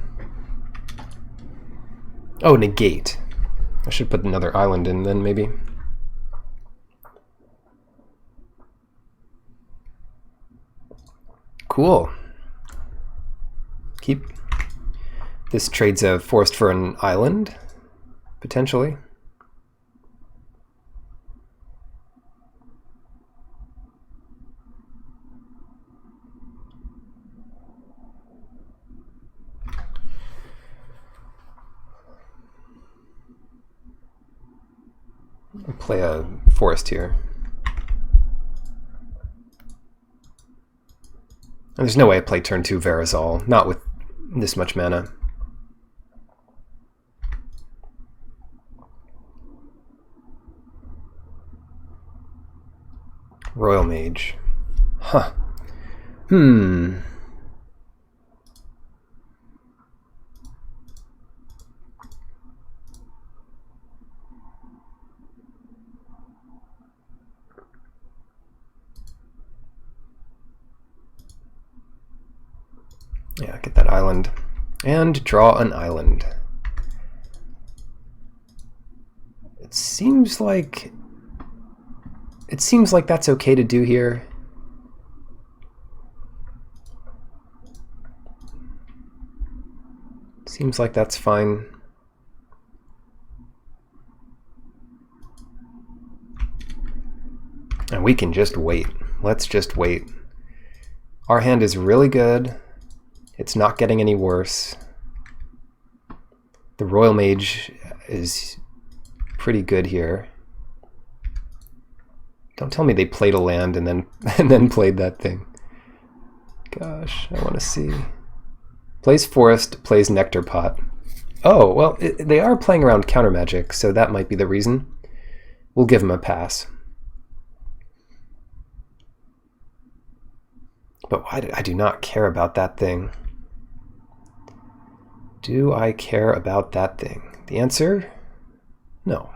Oh, Negate. I should put another island in then, maybe. Cool. Keep. This trades a forest for an island, potentially. I'll play a forest here. And there's no way I play turn 2 Verazal, not with this much mana. Royal Mage. Huh. Yeah, get that island. And draw an island. It seems like that's okay to do here. Seems like that's fine. And we can just wait. Let's just wait. Our hand is really good. It's not getting any worse. The Royal Mage is pretty good here. Don't tell me they played a land and then played that thing. Gosh, I want to see. Plays Forest, plays Nectar Pot. Oh, well, they are playing around counter magic, so that might be the reason. We'll give them a pass. But why I do not care about that thing. Do I care about that thing? The answer? No.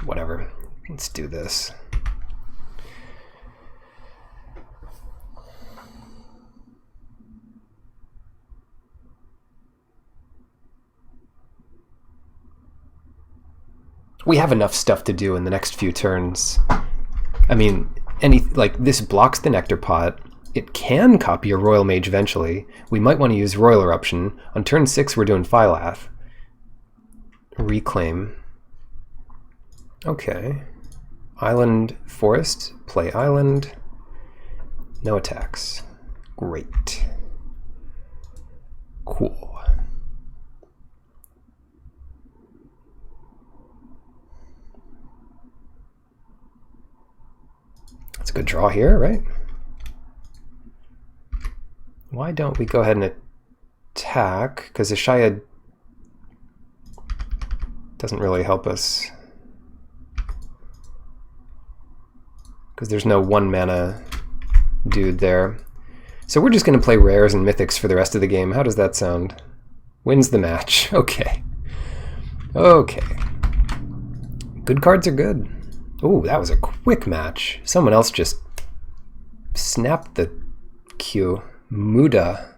Whatever. Let's do this. We have enough stuff to do in the next few turns. I mean, this blocks the Nectar Pot. It can copy a Royal Mage eventually. We might want to use Royal Eruption. On turn 6, we're doing Phylath. Reclaim. Okay. Island, Forest, play Island. No attacks. Great. Cool. That's a good draw here, right? Why don't we go ahead and attack? Because Ashaya doesn't really help us. Because there's no 1 mana dude there. So we're just going to play rares and mythics for the rest of the game. How does that sound? Wins the match. Okay. Okay. Good cards are good. Ooh, that was a quick match. Someone else just snapped the cue. Muda.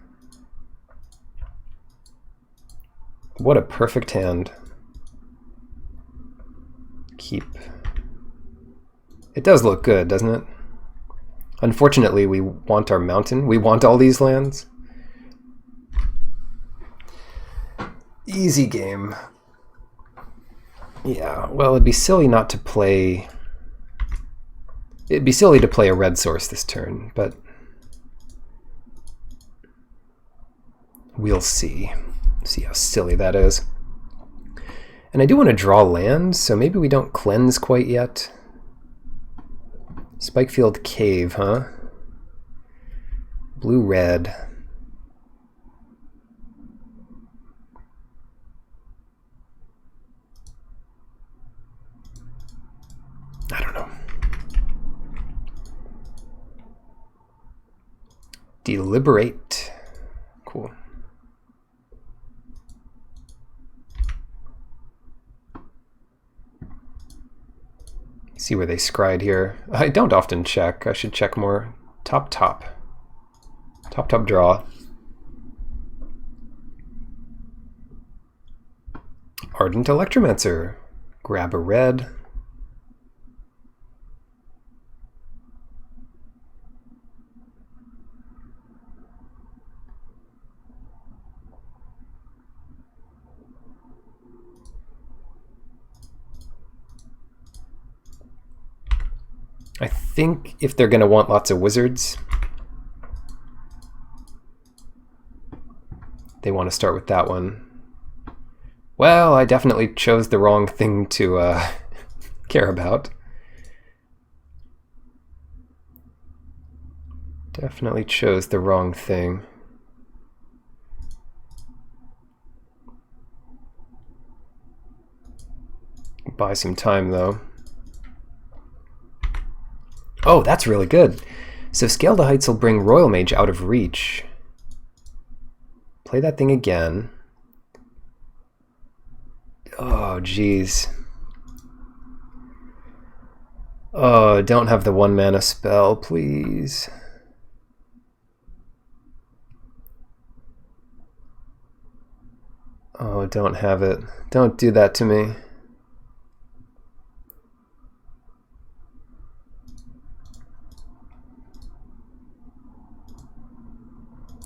What a perfect hand. Keep. It does look good, doesn't it? Unfortunately, we want our mountain. We want all these lands. Easy game. Yeah, well, it'd be silly not to play... It'd be silly to play a red source this turn, but... We'll see. See how silly that is. And I do want to draw lands, so maybe we don't cleanse quite yet. Spikefield Cave, huh? Blue-red. I don't know. Deliberate. Cool. See where they scried here. I don't often check. I should check more. Top, top. Top, top draw. Ardent Electromancer. Grab a red. I think if they're going to want lots of wizards, they want to start with that one. Well, I definitely chose the wrong thing to care about. Definitely chose the wrong thing. Buy some time, though. Oh, that's really good. So Scale the Heights will bring Royal Mage out of reach. Play that thing again. Oh, jeez. Oh, don't have the 1 mana spell, please. Oh, don't have it. Don't do that to me.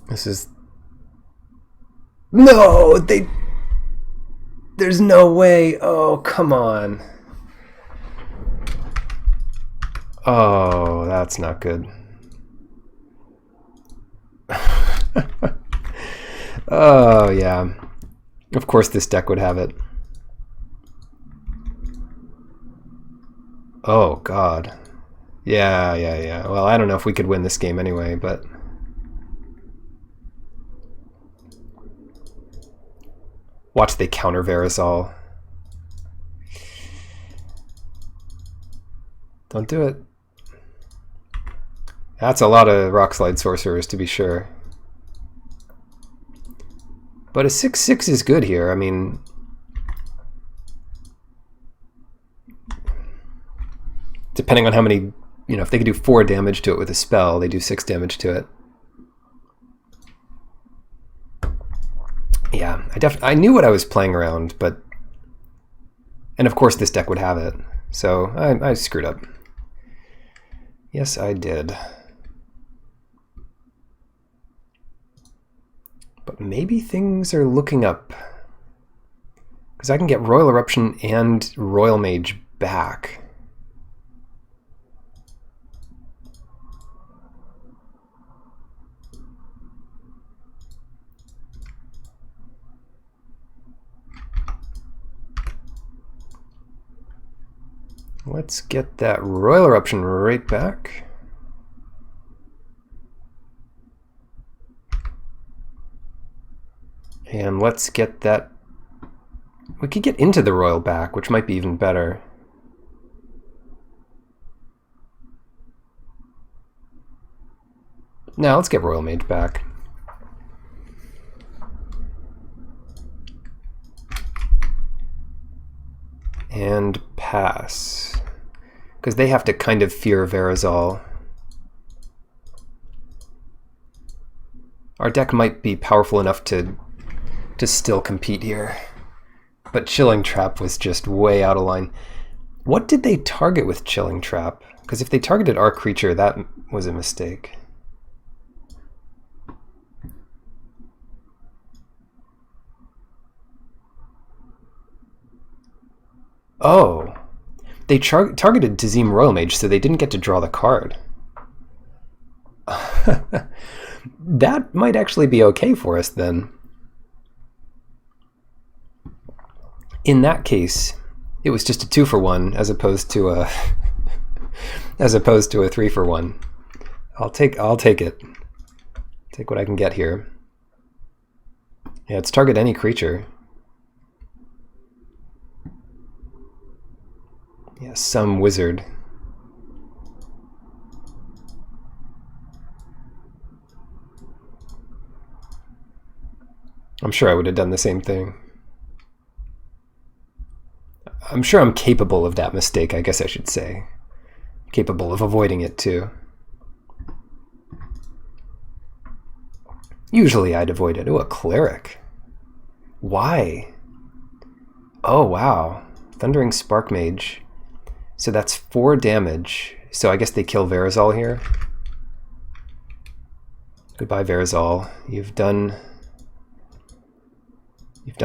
This is... No! There's no way. Oh, come on. Oh, that's not good. Oh, yeah. Of course this deck would have it. Oh, God. Yeah. Well, I don't know if we could win this game anyway, but... Watch they counter Verisol. Don't do it. That's a lot of Rockslide Sorcerers, to be sure. But a 6/6 is good here. I mean... Depending on how many... You know, if they can do 4 damage to it with a spell, they do 6 damage to it. Yeah, I knew what I was playing around, but... And of course this deck would have it. So I screwed up. Yes, I did. But maybe things are looking up. Because I can get Royal Eruption and Royal Mage back. Let's get that Royal Eruption right back. And let's get that... We could get into the Royal back, which might be even better. Now let's get Royal Mage back. And pass. Because they have to kind of fear Verisol. Our deck might be powerful enough to still compete here. But Chilling Trap was just way out of line. What did they target with Chilling Trap? Because if they targeted our creature, that was a mistake. Oh. They targeted Tazim Royal Mage, so they didn't get to draw the card. That might actually be okay for us, then. In that case, it was just a 2-for-1 as opposed to a as opposed to a 3-for-1. I'll take it. Take what I can get here. Yeah, it's target any creature. Yeah, some wizard. I'm sure I would have done the same thing. I'm sure I'm capable of that mistake, I guess I should say. Capable of avoiding it, too. Usually I'd avoid it. Oh, a cleric. Why? Oh, wow. Thundering Spark Mage. So that's 4 damage. So I guess they kill Verisol here. Goodbye, Verisol. You've done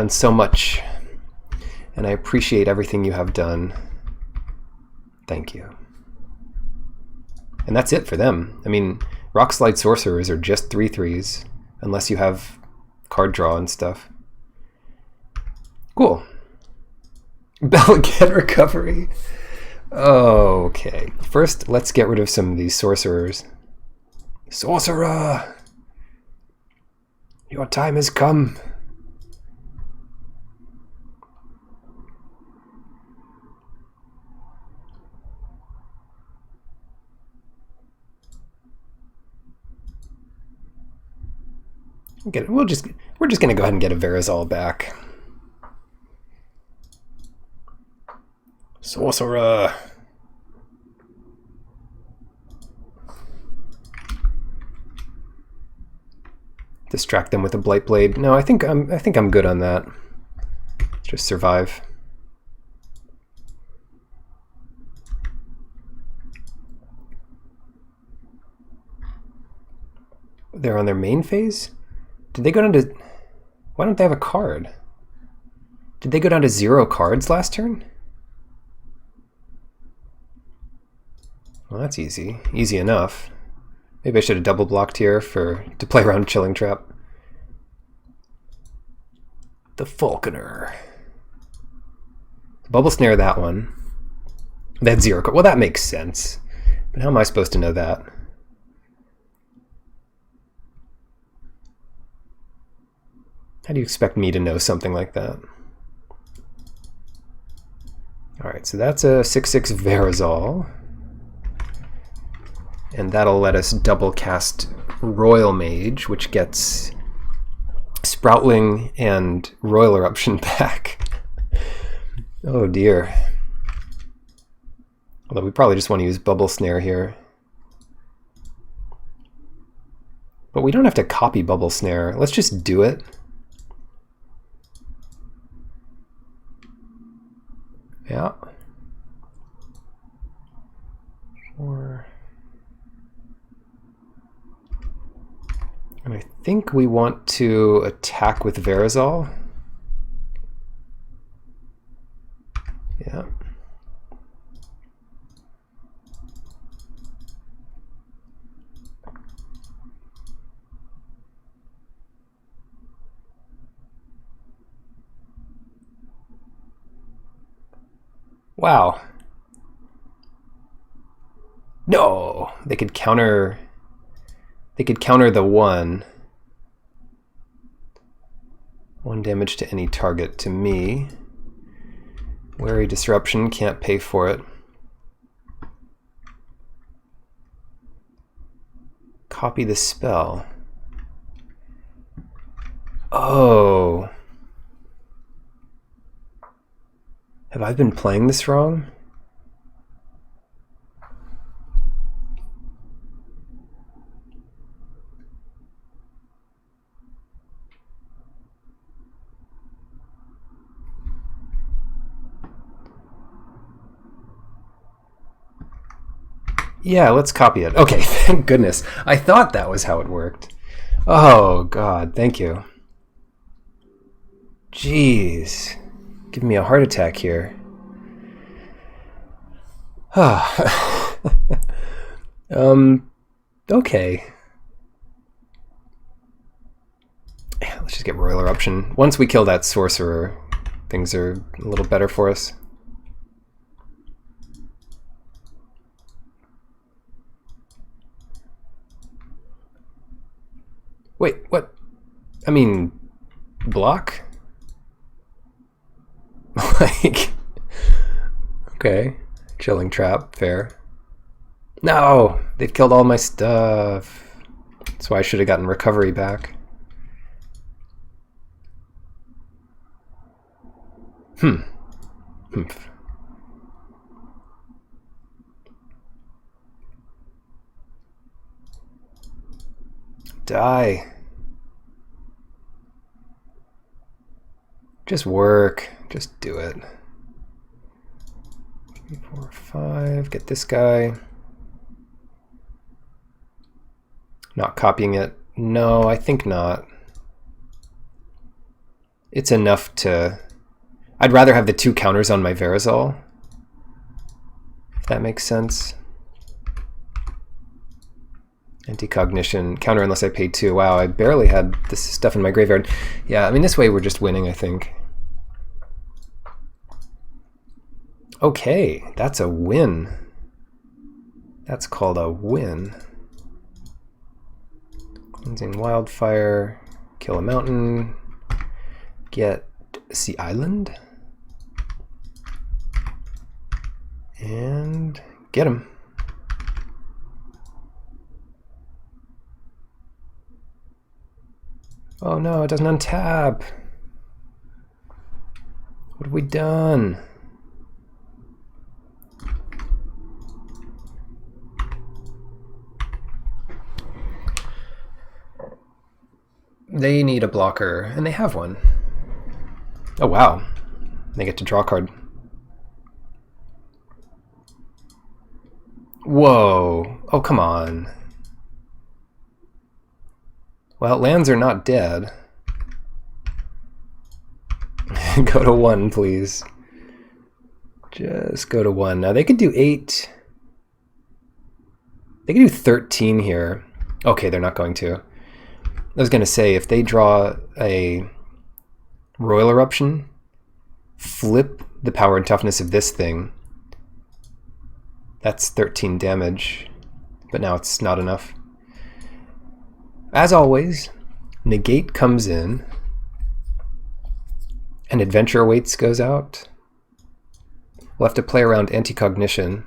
so much. And I appreciate everything you have done. Thank you. And that's it for them. I mean, Rockslide Sorcerers are just 3/3s, unless you have card draw and stuff. Cool. Bellagate Recovery. Okay. First, let's get rid of some of these sorcerers. Sorcerer! Your time has come. We're just gonna go ahead and get a Verazol back. Sorcerer. Distract them with a Blight Blade. No, I think I'm good on that. Let's just survive. They're on their main phase? Did they go down to... Why don't they have a card? Did they go down to 0 cards last turn? Well, that's easy. Easy enough. Maybe I should have double blocked here to play around Chilling Trap. The Falconer. Bubble Snare that one. That 0 card. Well, that makes sense. But how am I supposed to know that? How do you expect me to know something like that? Alright, so that's a 6/6 Verazol. And that'll let us double cast Royal Mage, which gets Sproutling and Royal Eruption back. Oh dear. Although we probably just want to use Bubble Snare here. But we don't have to copy Bubble Snare. Let's just do it. Yeah. 4. And I think we want to attack with Verazol. Yeah. Wow. No, they could counter the 1. 1 damage to any target to me. Wary Disruption, can't pay for it. Copy the spell. Oh. Have I been playing this wrong? Yeah, let's copy it. Okay, thank goodness. I thought that was how it worked. Oh, God, thank you. Jeez. Give me a heart attack here. Okay. Yeah, let's just get Royal Eruption. Once we kill that Sorcerer, things are a little better for us. Wait, what? I mean, block? Like, okay, Chilling Trap, fair. No, they've killed all my stuff. That's why I should have gotten recovery back. Die. Just work. Just do it. 3, 4, 5. Get this guy. Not copying it. No, I think not. It's enough to... I'd rather have the 2 counters on my Verazol. If that makes sense. Anti-cognition. Counter unless I pay 2. Wow, I barely had this stuff in my graveyard. Yeah, I mean, this way we're just winning, I think. Okay, that's a win. That's called a win. Cleansing Wildfire. Kill a mountain. Get Sea Island. And get him. Oh no, it doesn't untap. What have we done? They need a blocker, and they have one. Oh wow, they get to draw a card. Whoa, oh come on. Well, lands are not dead. Go to 1, please. Just go to 1. Now they could do 8. They could do 13 here. Okay, they're not going to. I was going to say, if they draw a Royal Eruption, flip the power and toughness of this thing, that's 13 damage, but now it's not enough. As always, negate comes in, and Adventure Awaits goes out. We'll have to play around Anti-Cognition.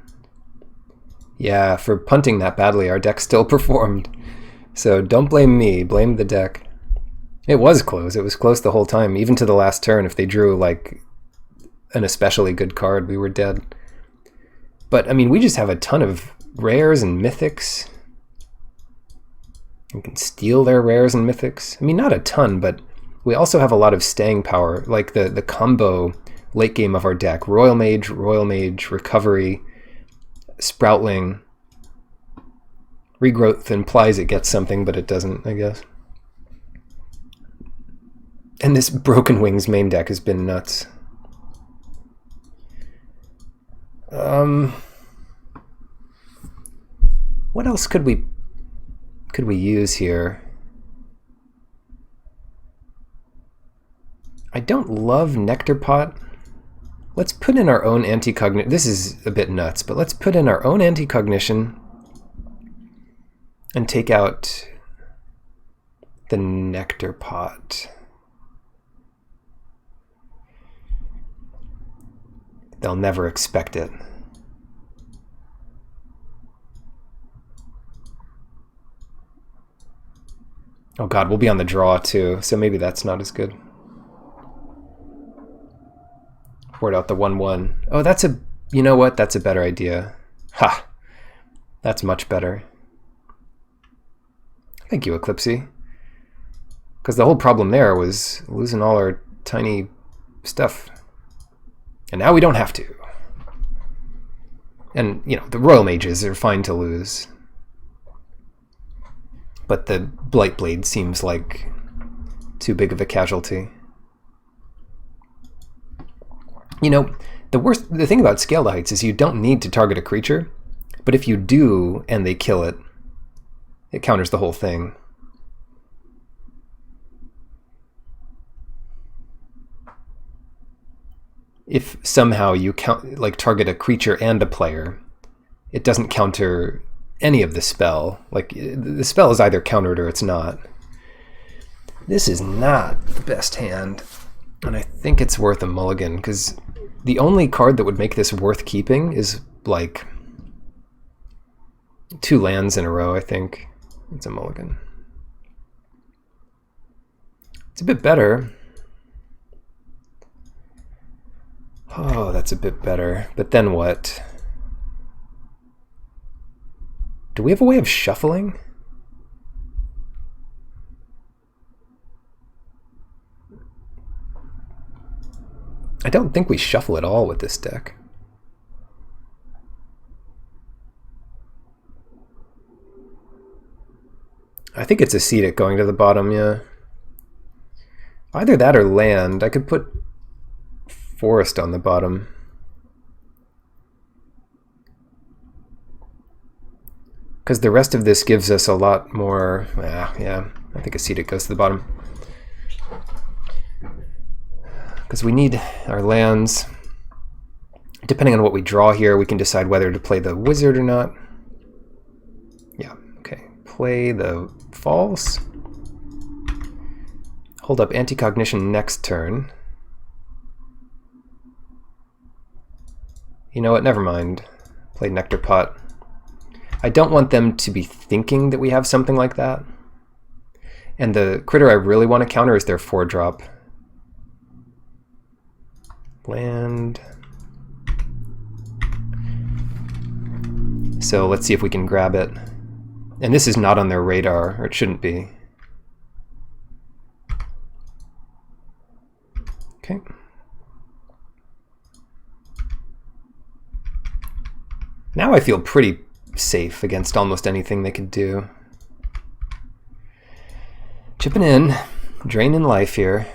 Yeah, for punting that badly, our deck still performed. So don't blame me, blame the deck. It was close. It was close the whole time, even to the last turn. If they drew like an especially good card, we were dead. But I mean, we just have a ton of rares and mythics. We can steal their rares and mythics. I mean, not a ton, but we also have a lot of staying power, like the combo late game of our deck. Royal Mage, Recovery, Sproutling. Regrowth implies it gets something, but it doesn't, I guess. And this Broken Wings main deck has been nuts. What else could we use here? I don't love Nectar Pot. Let's put in our own Anti-Cognition. This is a bit nuts, but let's put in our own Anti-Cognition and take out the Nectar Pot. They'll never expect it. Oh god, we'll be on the draw too, so maybe that's not as good. Board out the 1/1. Oh, that's a... You know what? That's a better idea. Ha! That's much better. Thank you, Eclipsy. Because the whole problem there was losing all our tiny stuff. And now we don't have to. And, you know, the Royal Mages are fine to lose. But the Blightblade seems like too big of a casualty. You know, the thing about Scale the Heights is you don't need to target a creature, but if you do and they kill it, it counters the whole thing. If somehow you target a creature and a player, it doesn't counter any of the spell. Like, the spell is either countered or it's not. This is not the best hand, and I think it's worth a mulligan, because the only card that would make this worth keeping is, like, 2 lands in a row, I think. It's a mulligan. It's a bit better. Oh, that's a bit better. But then what? Do we have a way of shuffling? I don't think we shuffle at all with this deck. I think it's Ascetic going to the bottom, yeah. Either that or land. I could put Forest on the bottom. Because the rest of this gives us a lot more... yeah, I think Ascetic goes to the bottom. Because we need our lands. Depending on what we draw here, we can decide whether to play the Wizard or not. Yeah, okay. Play the False. Hold up Anti-Cognition next turn. You know what? Never mind. Play Nectar Pot. I don't want them to be thinking that we have something like that. And the critter I really want to counter is their 4-drop. Land. So let's see if we can grab it. And this is not on their radar, or it shouldn't be. Okay. Now I feel pretty safe against almost anything they could do. Chipping in, draining life here.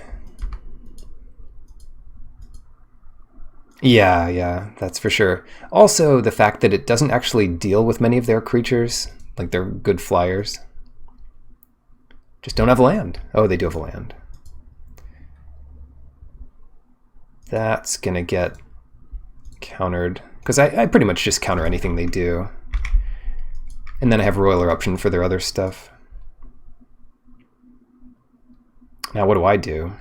Yeah, that's for sure. Also, the fact that it doesn't actually deal with many of their creatures, like they're good flyers. Just don't have land. Oh, they do have a land. That's gonna get countered, because I pretty much just counter anything they do. And then I have Royal Eruption for their other stuff. Now what do I do?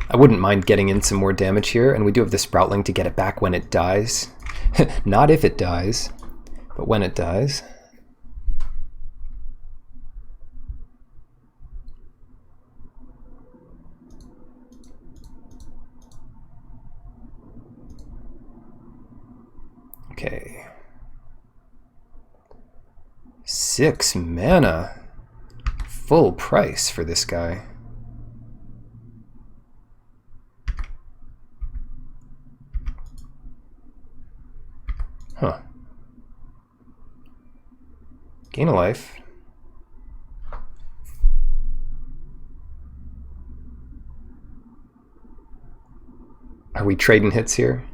I wouldn't mind getting in some more damage here, and we do have the Sproutling to get it back when it dies. Not if it dies, but when it dies. Okay. 6 mana. Full price for this guy. Huh. Gain a life. Are we trading hits here?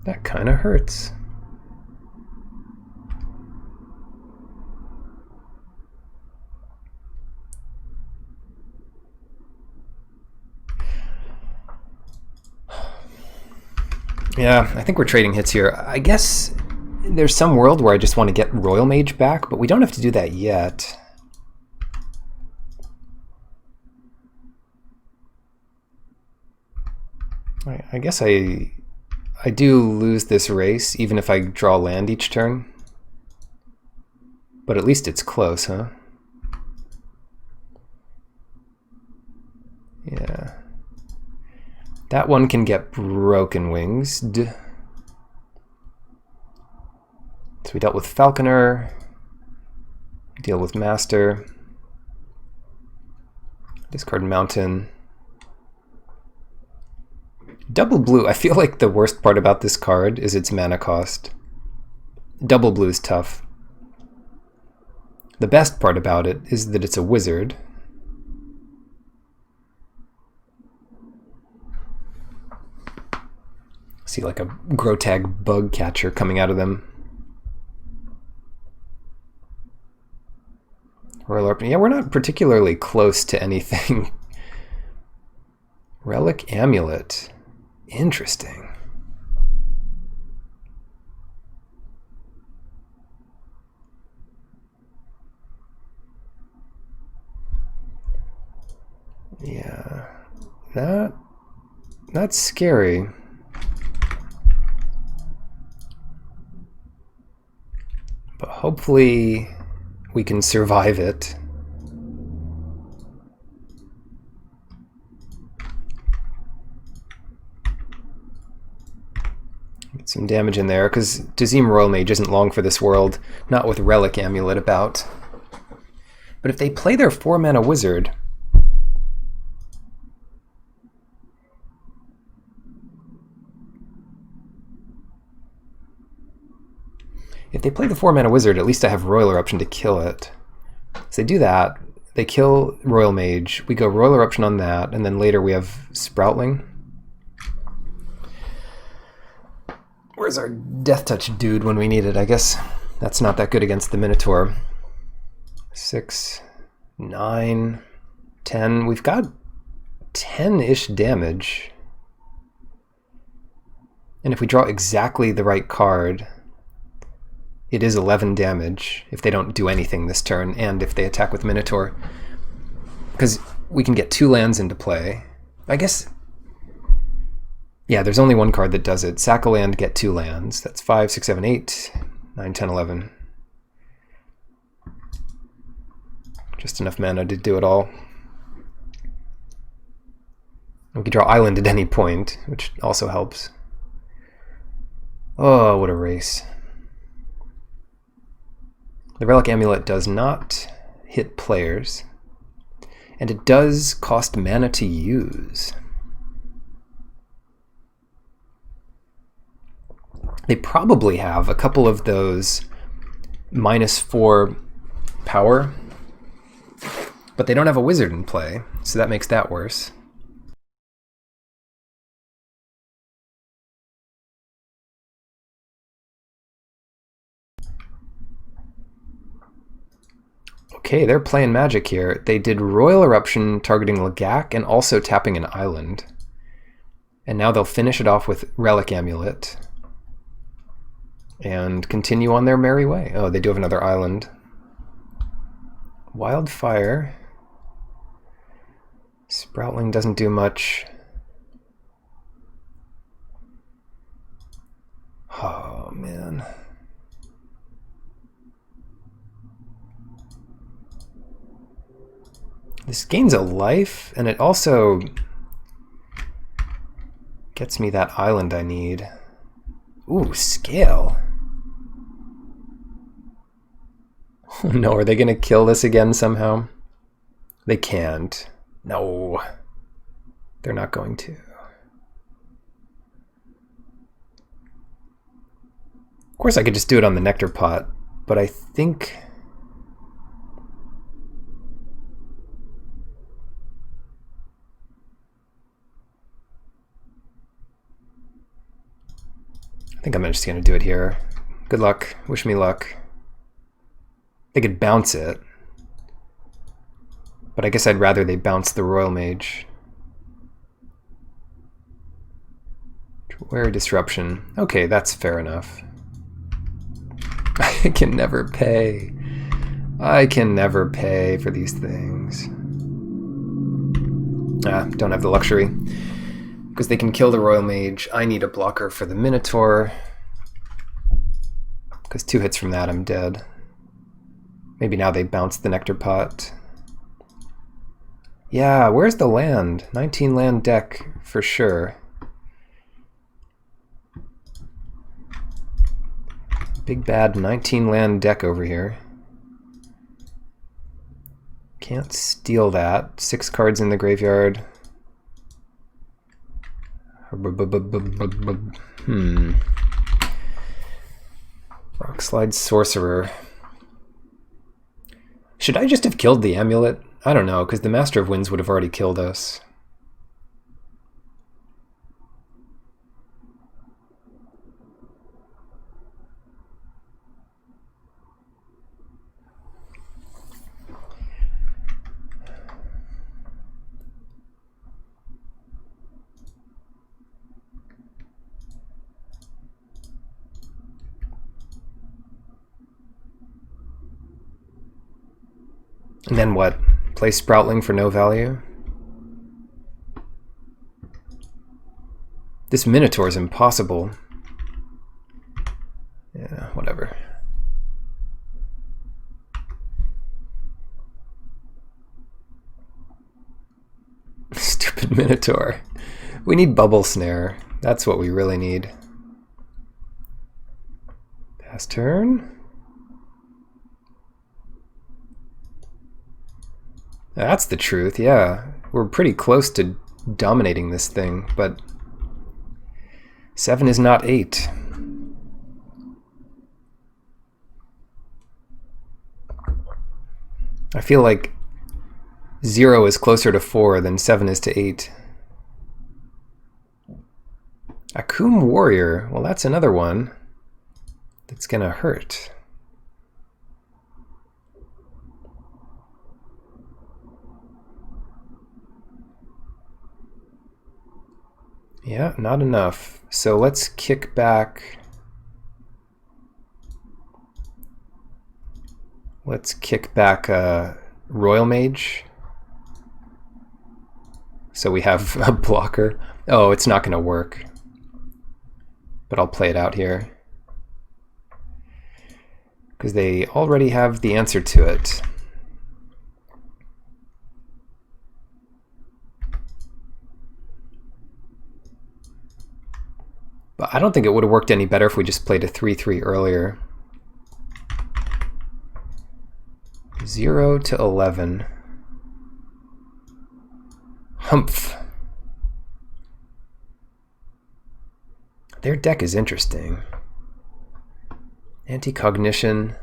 That kind of hurts. Yeah, I think we're trading hits here. I guess there's some world where I just want to get Royal Mage back, but we don't have to do that yet. I guess I do lose this race, even if I draw land each turn. But at least it's close, huh? Yeah. That one can get Broken Wings. So we dealt with Falconer. Deal with Master. Discard Mountain. Double blue, I feel like the worst part about this card is its mana cost. Double blue is tough. The best part about it is that it's a wizard. See like a Grotag bug catcher coming out of them. Royal Orphan. Yeah, we're not particularly close to anything. Relic Amulet. Interesting. Yeah, that's scary. But hopefully we can survive it. Get some damage in there, because Tazim Royal Mage isn't long for this world, not with Relic Amulet about. But if they play their 4-mana wizard, at least I have Royal Eruption to kill it. So they do that, they kill Royal Mage, we go Royal Eruption on that, and then later we have Sproutling. Where's our Death Touch dude when we need it? I guess that's not that good against the Minotaur. 6, 9, 10. We've got 10-ish damage. And if we draw exactly the right card, it is 11 damage if they don't do anything this turn, and if they attack with Minotaur. Because we can get 2 lands into play. I guess, yeah, there's only one card that does it. Sack a land, get 2 lands. That's 5, 6, 7, 8, 9, 10, 11. Just enough mana to do it all. We can draw island at any point, which also helps. Oh, what a race. The Relic Amulet does not hit players, and it does cost mana to use. They probably have a couple of those -4 power, but they don't have a wizard in play, so that makes that worse. Okay, they're playing magic here. They did Royal Eruption targeting Lagak and also tapping an island. And now they'll finish it off with Relic Amulet and continue on their merry way. Oh, they do have another island. Wildfire. Sproutling doesn't do much. Oh, man. This gains a life, and it also gets me that island I need. Ooh, scale. Oh no, are they going to kill this again somehow? They can't. No. They're not going to. Of course I could just do it on the Nectar Pot, but I think... I think I'm just going to do it here. Good luck. Wish me luck. They could bounce it. But I guess I'd rather they bounce the Royal Mage. Where Disruption. Okay, that's fair enough. I can never pay. I can never pay for these things. Don't have the luxury. Because they can kill the Royal Mage. I need a blocker for the Minotaur. Because 2 hits from that, I'm dead. Maybe now they bounce the Nectar Pot. Yeah, where's the land? 19 land deck for sure. Big bad 19 land deck over here. Can't steal that. 6 cards in the graveyard. Rockslide Sorcerer. Should I just have killed the amulet? I don't know, because the Master of Winds would have already killed us. And then what? Play Sproutling for no value? This Minotaur is impossible. Yeah, whatever. Stupid Minotaur. We need Bubble Snare. That's what we really need. Pass turn. That's the truth, yeah. We're pretty close to dominating this thing, but 7 is not 8. I feel like 0 is closer to 4 than 7 is to 8. Akum Warrior, well that's another one that's gonna hurt. Yeah, not enough. So let's kick back. Let's kick back Royal Mage. so we have a blocker. Oh, it's not going to work. But I'll play it out here. Because they already have the answer to it. But I don't think it would have worked any better if we just played a 3-3 earlier. 0 to 11. Humph. Their deck is interesting. Anti-cognition.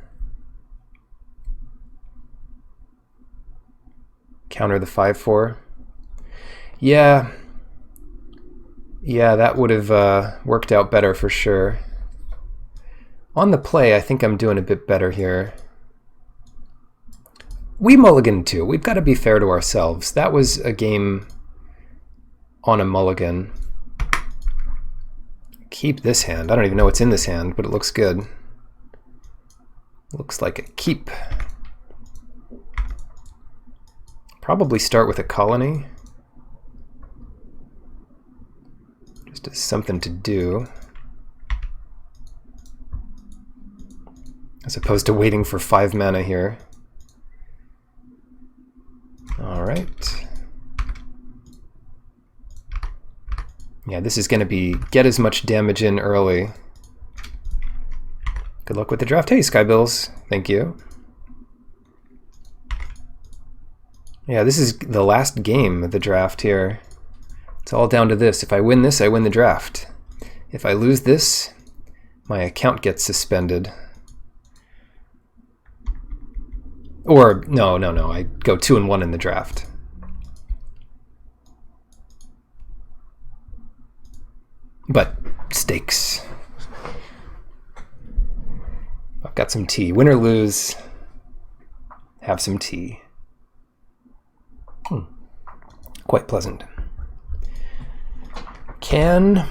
Counter the 5-4. Yeah. Yeah, that would have worked out better for sure. On the play, I think I'm doing a bit better here. We mulliganed too. We've got to be fair to ourselves. That was a game on a mulligan. Keep this hand. I don't even know what's in this hand, but it looks good. Looks like a keep. Probably start with a colony. Just as something to do. As opposed to waiting for 5 mana here. Alright. Yeah, this is going to be get as much damage in early. Good luck with the draft. Hey, Skybills. Thank you. Yeah, this is the last game of the draft here. It's all down to this. If I win this, I win the draft. If I lose this, my account gets suspended. Or, no, I go 2-1 in the draft. But stakes. I've got some tea. Win or lose, have some tea. Quite pleasant. Can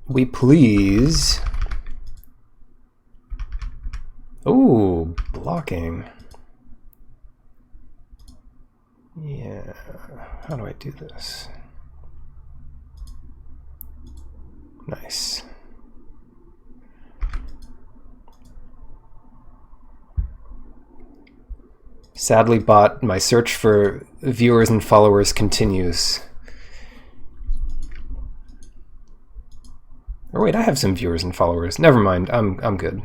we please... Ooh, blocking. Yeah, how do I do this? Nice. Sadly, bot, my search for viewers and followers continues. Or wait, I have some viewers and followers. Never mind, I'm good.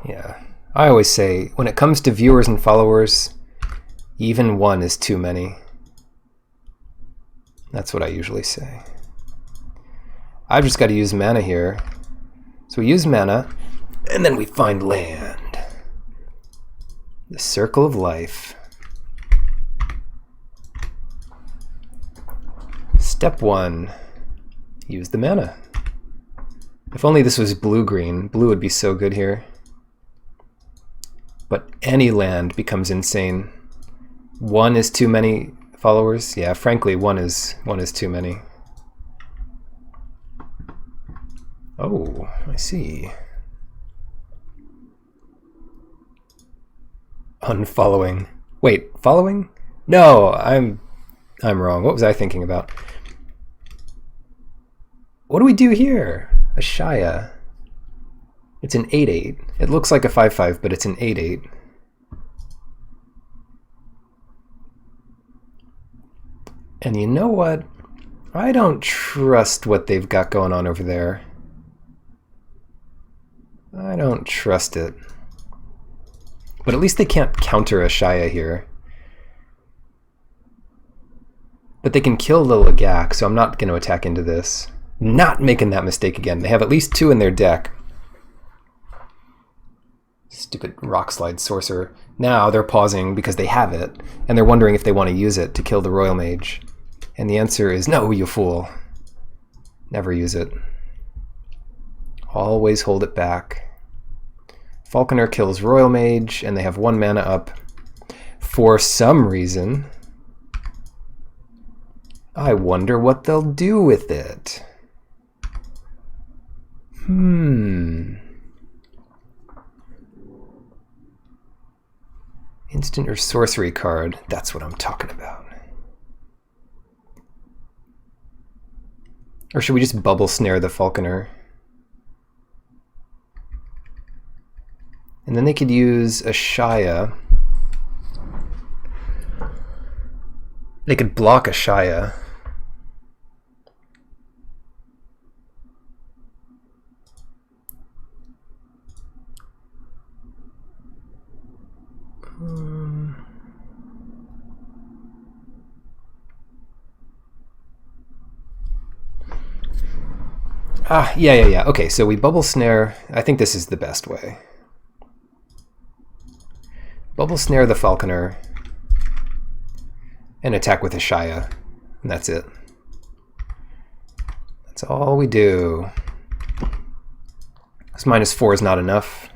Yeah, I always say, when it comes to viewers and followers, even one is too many. That's what I usually say. I've just got to use mana here. So we use mana, and then we find land. The circle of life. Step 1, use the mana. If only this was blue-green. Blue would be so good here. But any land becomes insane. 1 is too many followers. Yeah, frankly, one is too many. Oh, I see. Unfollowing. Wait, following? No, I'm wrong. What was I thinking about? What do we do here? A Shia. It's an 8/8. It looks like a 5/5, but it's an 8/8. And you know what? I don't trust what they've got going on over there. I don't trust it. But at least they can't counter a Shia here. But they can kill the Lagak, so I'm not going to attack into this. Not making that mistake again. They have at least 2 in their deck. Stupid rock slide sorcerer. Now they're pausing because they have it, and they're wondering if they want to use it to kill the Royal Mage. And the answer is no, you fool. Never use it. Always hold it back. Falconer kills Royal Mage, and they have 1 mana up. For some reason, I wonder what they'll do with it. Instant or sorcery card. That's what I'm talking about. Or should we just bubble snare the Falconer? And then they could use a Shia. They could block a Shia. Yeah. Okay, so we bubble snare. I think this is the best way. Bubble snare the Falconer and attack with a Shia. And that's it. That's all we do. This -4 is not enough.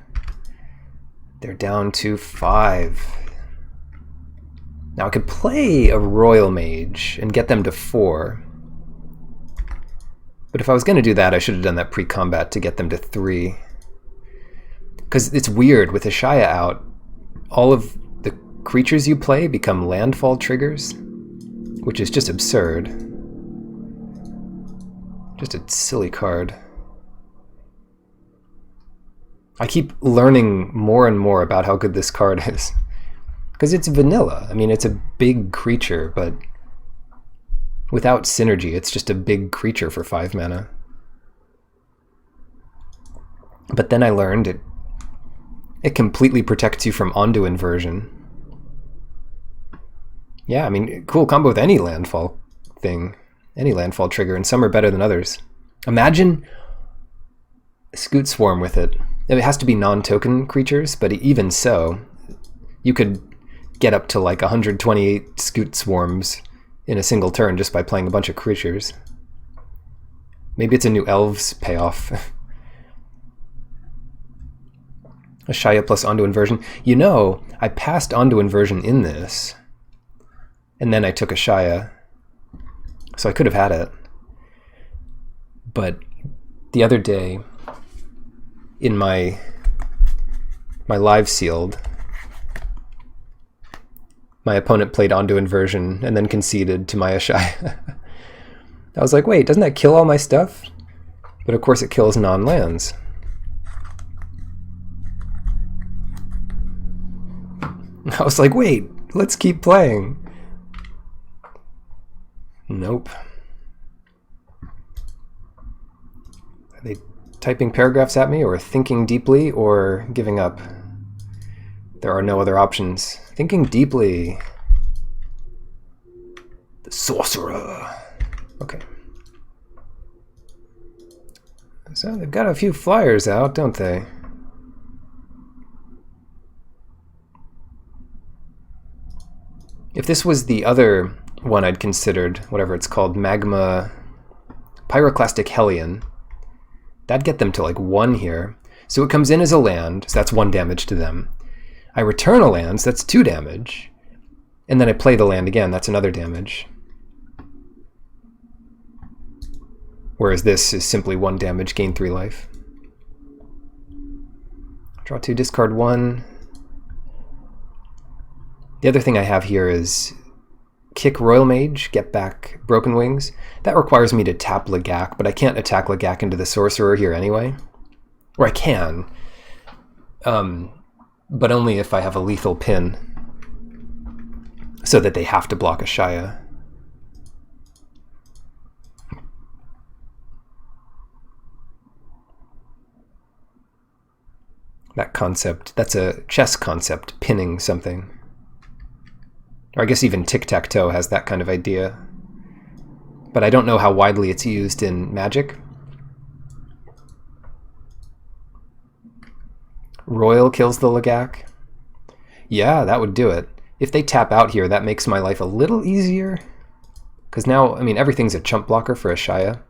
They're down to 5. Now I could play a Royal Mage and get them to 4. But if I was going to do that, I should have done that pre-combat to get them to 3. Because it's weird, with a Shia out, all of the creatures you play become landfall triggers, which is just absurd. Just a silly card. I keep learning more and more about how good this card is. Because it's vanilla. I mean, it's a big creature, but without synergy, it's just a big creature for 5 mana. But then I learned it completely protects you from Ondu Inversion. Yeah, I mean, cool combo with any landfall thing, any landfall trigger, and some are better than others. Imagine Scoot Swarm with it. It has to be non-token creatures, but even so, you could get up to like 128 Scoot Swarms in a single turn just by playing a bunch of creatures. Maybe it's a new Elves payoff. A Shia plus Ondu Inversion. You know, I passed Ondu Inversion in this, and then I took a Shia, so I could have had it. But the other day, in my live sealed, my opponent played Ondu Inversion and then conceded to my Shia. I was like, wait, doesn't that kill all my stuff? But of course it kills non-lands. I was like, wait, let's keep playing. Nope. Are they typing paragraphs at me, or thinking deeply, or giving up? There are no other options. Thinking deeply. The Sorcerer. Okay. So they've got a few flyers out, don't they? If this was the other one I'd considered, whatever it's called, Magma Pyroclastic Hellion, that'd get them to like 1 here. So it comes in as a land, so that's 1 damage to them. I return a land, so that's 2 damage. And then I play the land again, that's another damage. Whereas this is simply 1 damage, gain 3 life. Draw 2, discard 1. The other thing I have here is kick Royal Mage, get back Broken Wings. That requires me to tap Lagak, but I can't attack Lagak into the Sorcerer here anyway. Or I can. But only if I have a lethal pin, so that they have to block a Shia. That concept, that's a chess concept, pinning something. Or I guess even tic-tac-toe has that kind of idea. But I don't know how widely it's used in Magic. Royal kills the Lagak. Yeah, that would do it. If they tap out here, that makes my life a little easier. Because now, I mean, everything's a chump blocker for a Shia.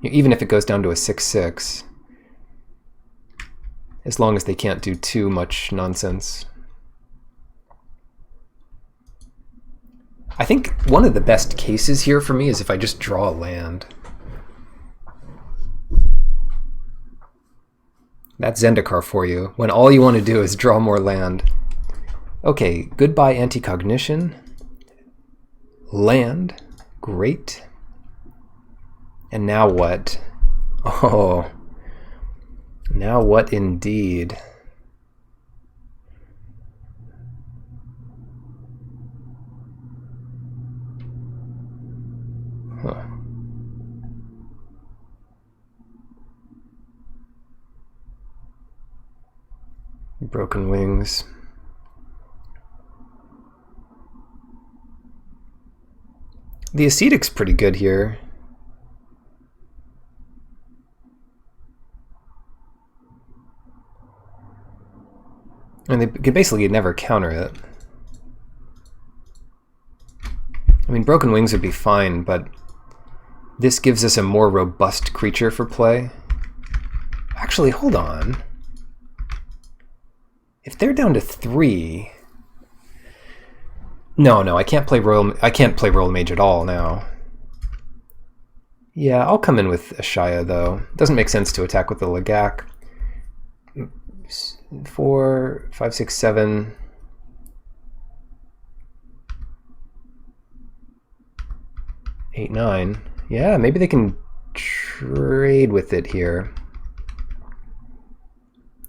Even if it goes down to a 6/6. As long as they can't do too much nonsense. I think one of the best cases here for me is if I just draw a land. That's Zendikar for you, when all you want to do is draw more land. Okay, goodbye anti-cognition. Land. Great. And now what? Oh. Now what indeed? Huh. Broken wings. The ascetic's pretty good here. And they could basically never counter it. I mean, broken wings would be fine, but this gives us a more robust creature for play. Actually, hold on. If they're down to 3... No, I can't play Royal Mage at all now. Yeah, I'll come in with Ashaya though. It doesn't make sense to attack with the Lagak. 4, 5, 6, 7. 8, 9. Yeah, maybe they can trade with it here.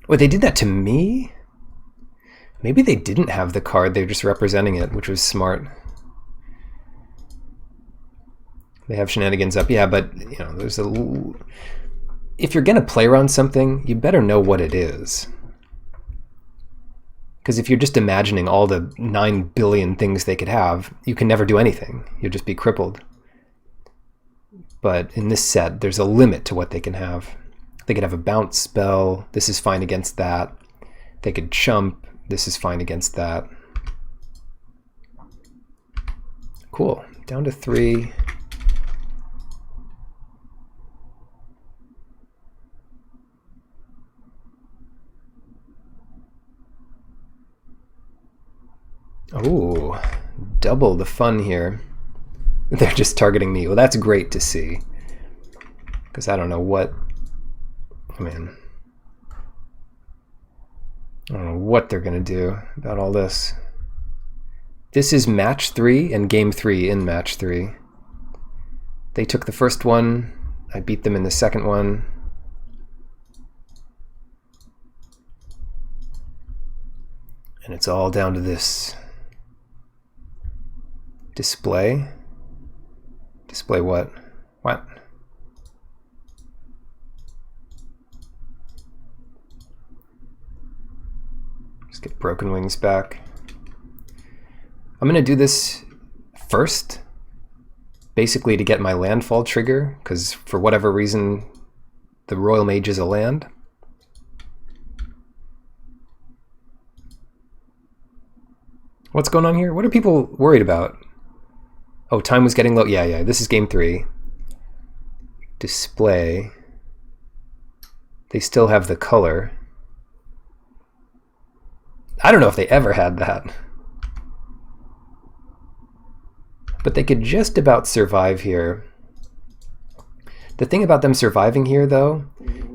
Wait, they did that to me? Maybe they didn't have the card, they're just representing it, which was smart. They have shenanigans up, yeah, but you know, there's a... If you're gonna play around something, you better know what it is. Because if you're just imagining all the 9 billion things they could have, you can never do anything. You'll just be crippled. But in this set, there's a limit to what they can have. They could have a bounce spell, this is fine against that. They could chump, this is fine against that. Cool, down to 3. Oh, double the fun here. They're just targeting me. Well, that's great to see. Because I don't know what... I mean... I don't know what they're going to do about all this. This is match 3 and game 3 in match 3. They took the first one. I beat them in the second one. And it's all down to this. Display? Display what? What? Just get broken wings back. I'm gonna do this first, basically to get my landfall trigger, because for whatever reason, the Royal Mage is a land. What's going on here? What are people worried about? Oh, time was getting low. Yeah, this is game 3. Display. They still have the color. I don't know if they ever had that. But they could just about survive here. The thing about them surviving here, though,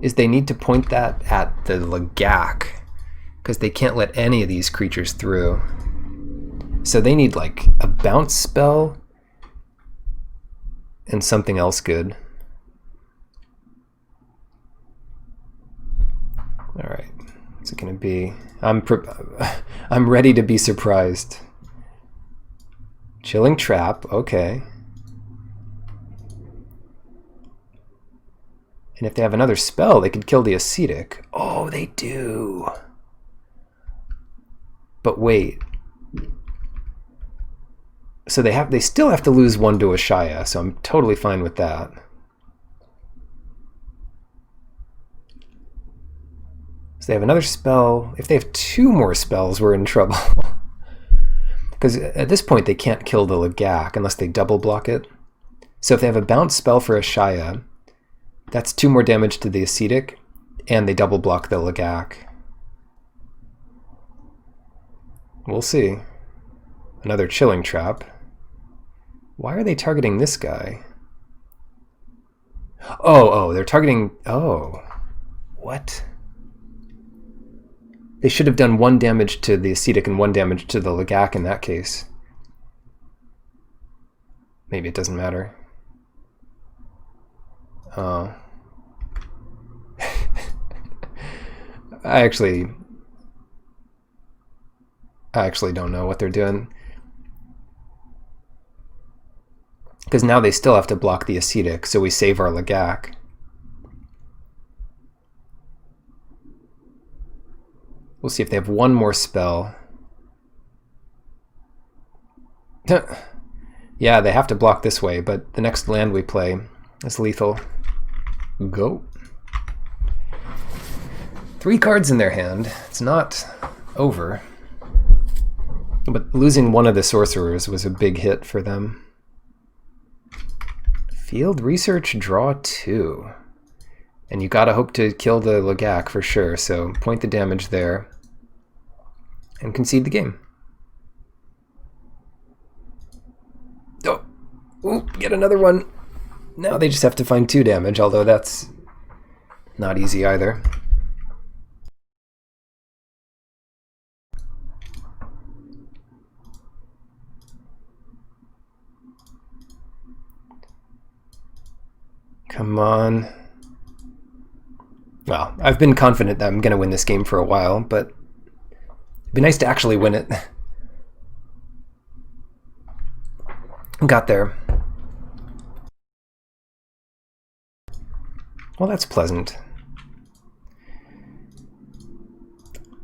is they need to point that at the Lagak, because they can't let any of these creatures through. So they need like a bounce spell and something else good. All right, what's it gonna be? I'm ready to be surprised. Chilling Trap, okay. And if they have another spell, they could kill the ascetic. Oh, they do. But wait. So they still have to lose 1 to Ashaya, so I'm totally fine with that. So they have another spell. If they have 2 more spells, we're in trouble. Because at this point, they can't kill the Lagak unless they double block it. So if they have a bounce spell for Ashaya, that's 2 more damage to the ascetic, and they double block the Lagak. We'll see. Another Chilling Trap. Why are they targeting this guy? Oh, they're targeting... Oh. What? They should have done 1 damage to the ascetic and 1 damage to the Lagak in that case. Maybe it doesn't matter. Oh. I actually don't know what they're doing. Because now they still have to block the ascetic, so we save our Lagak. We'll see if they have 1 more spell. Yeah, they have to block this way, but the next land we play is lethal. Go. 3 cards in their hand. It's not over. But losing one of the sorcerers was a big hit for them. Field research, draw 2. And you gotta hope to kill the Lagak for sure, so point the damage there and concede the game. Oh, ooh, get another one. Now they just have to find 2 damage, although that's not easy either. Come on. Well, I've been confident that I'm going to win this game for a while, but it'd be nice to actually win it. Got there. Well, that's pleasant.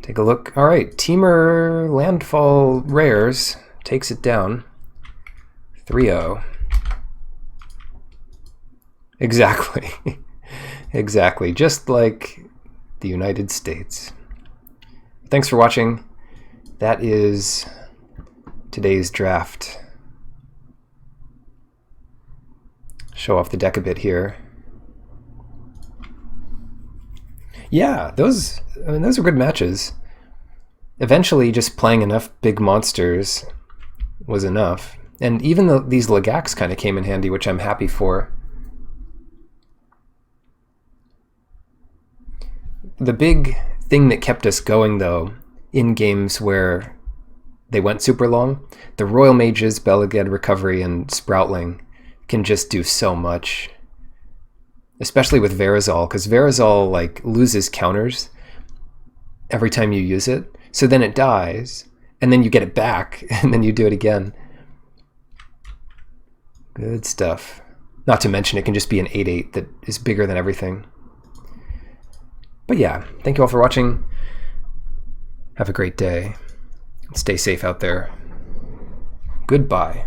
Take a look. All right, Teamer Landfall Rares takes it down. 3-0. Exactly. Exactly. Just like the United States. Thanks for watching. That is today's draft. Show off the deck a bit here. Yeah, those are good matches. Eventually, just playing enough big monsters was enough. And even though these Lagaks kind of came in handy, which I'm happy for. The big thing that kept us going, though, in games where they went super long, the Royal Mages, Beleged Recovery, and Sproutling can just do so much. Especially with Verazal, because Verazal like loses counters every time you use it. So then it dies, and then you get it back, and then you do it again. Good stuff. Not to mention it can just be an 8/8 that is bigger than everything. But yeah, thank you all for watching. Have a great day. Stay safe out there. Goodbye.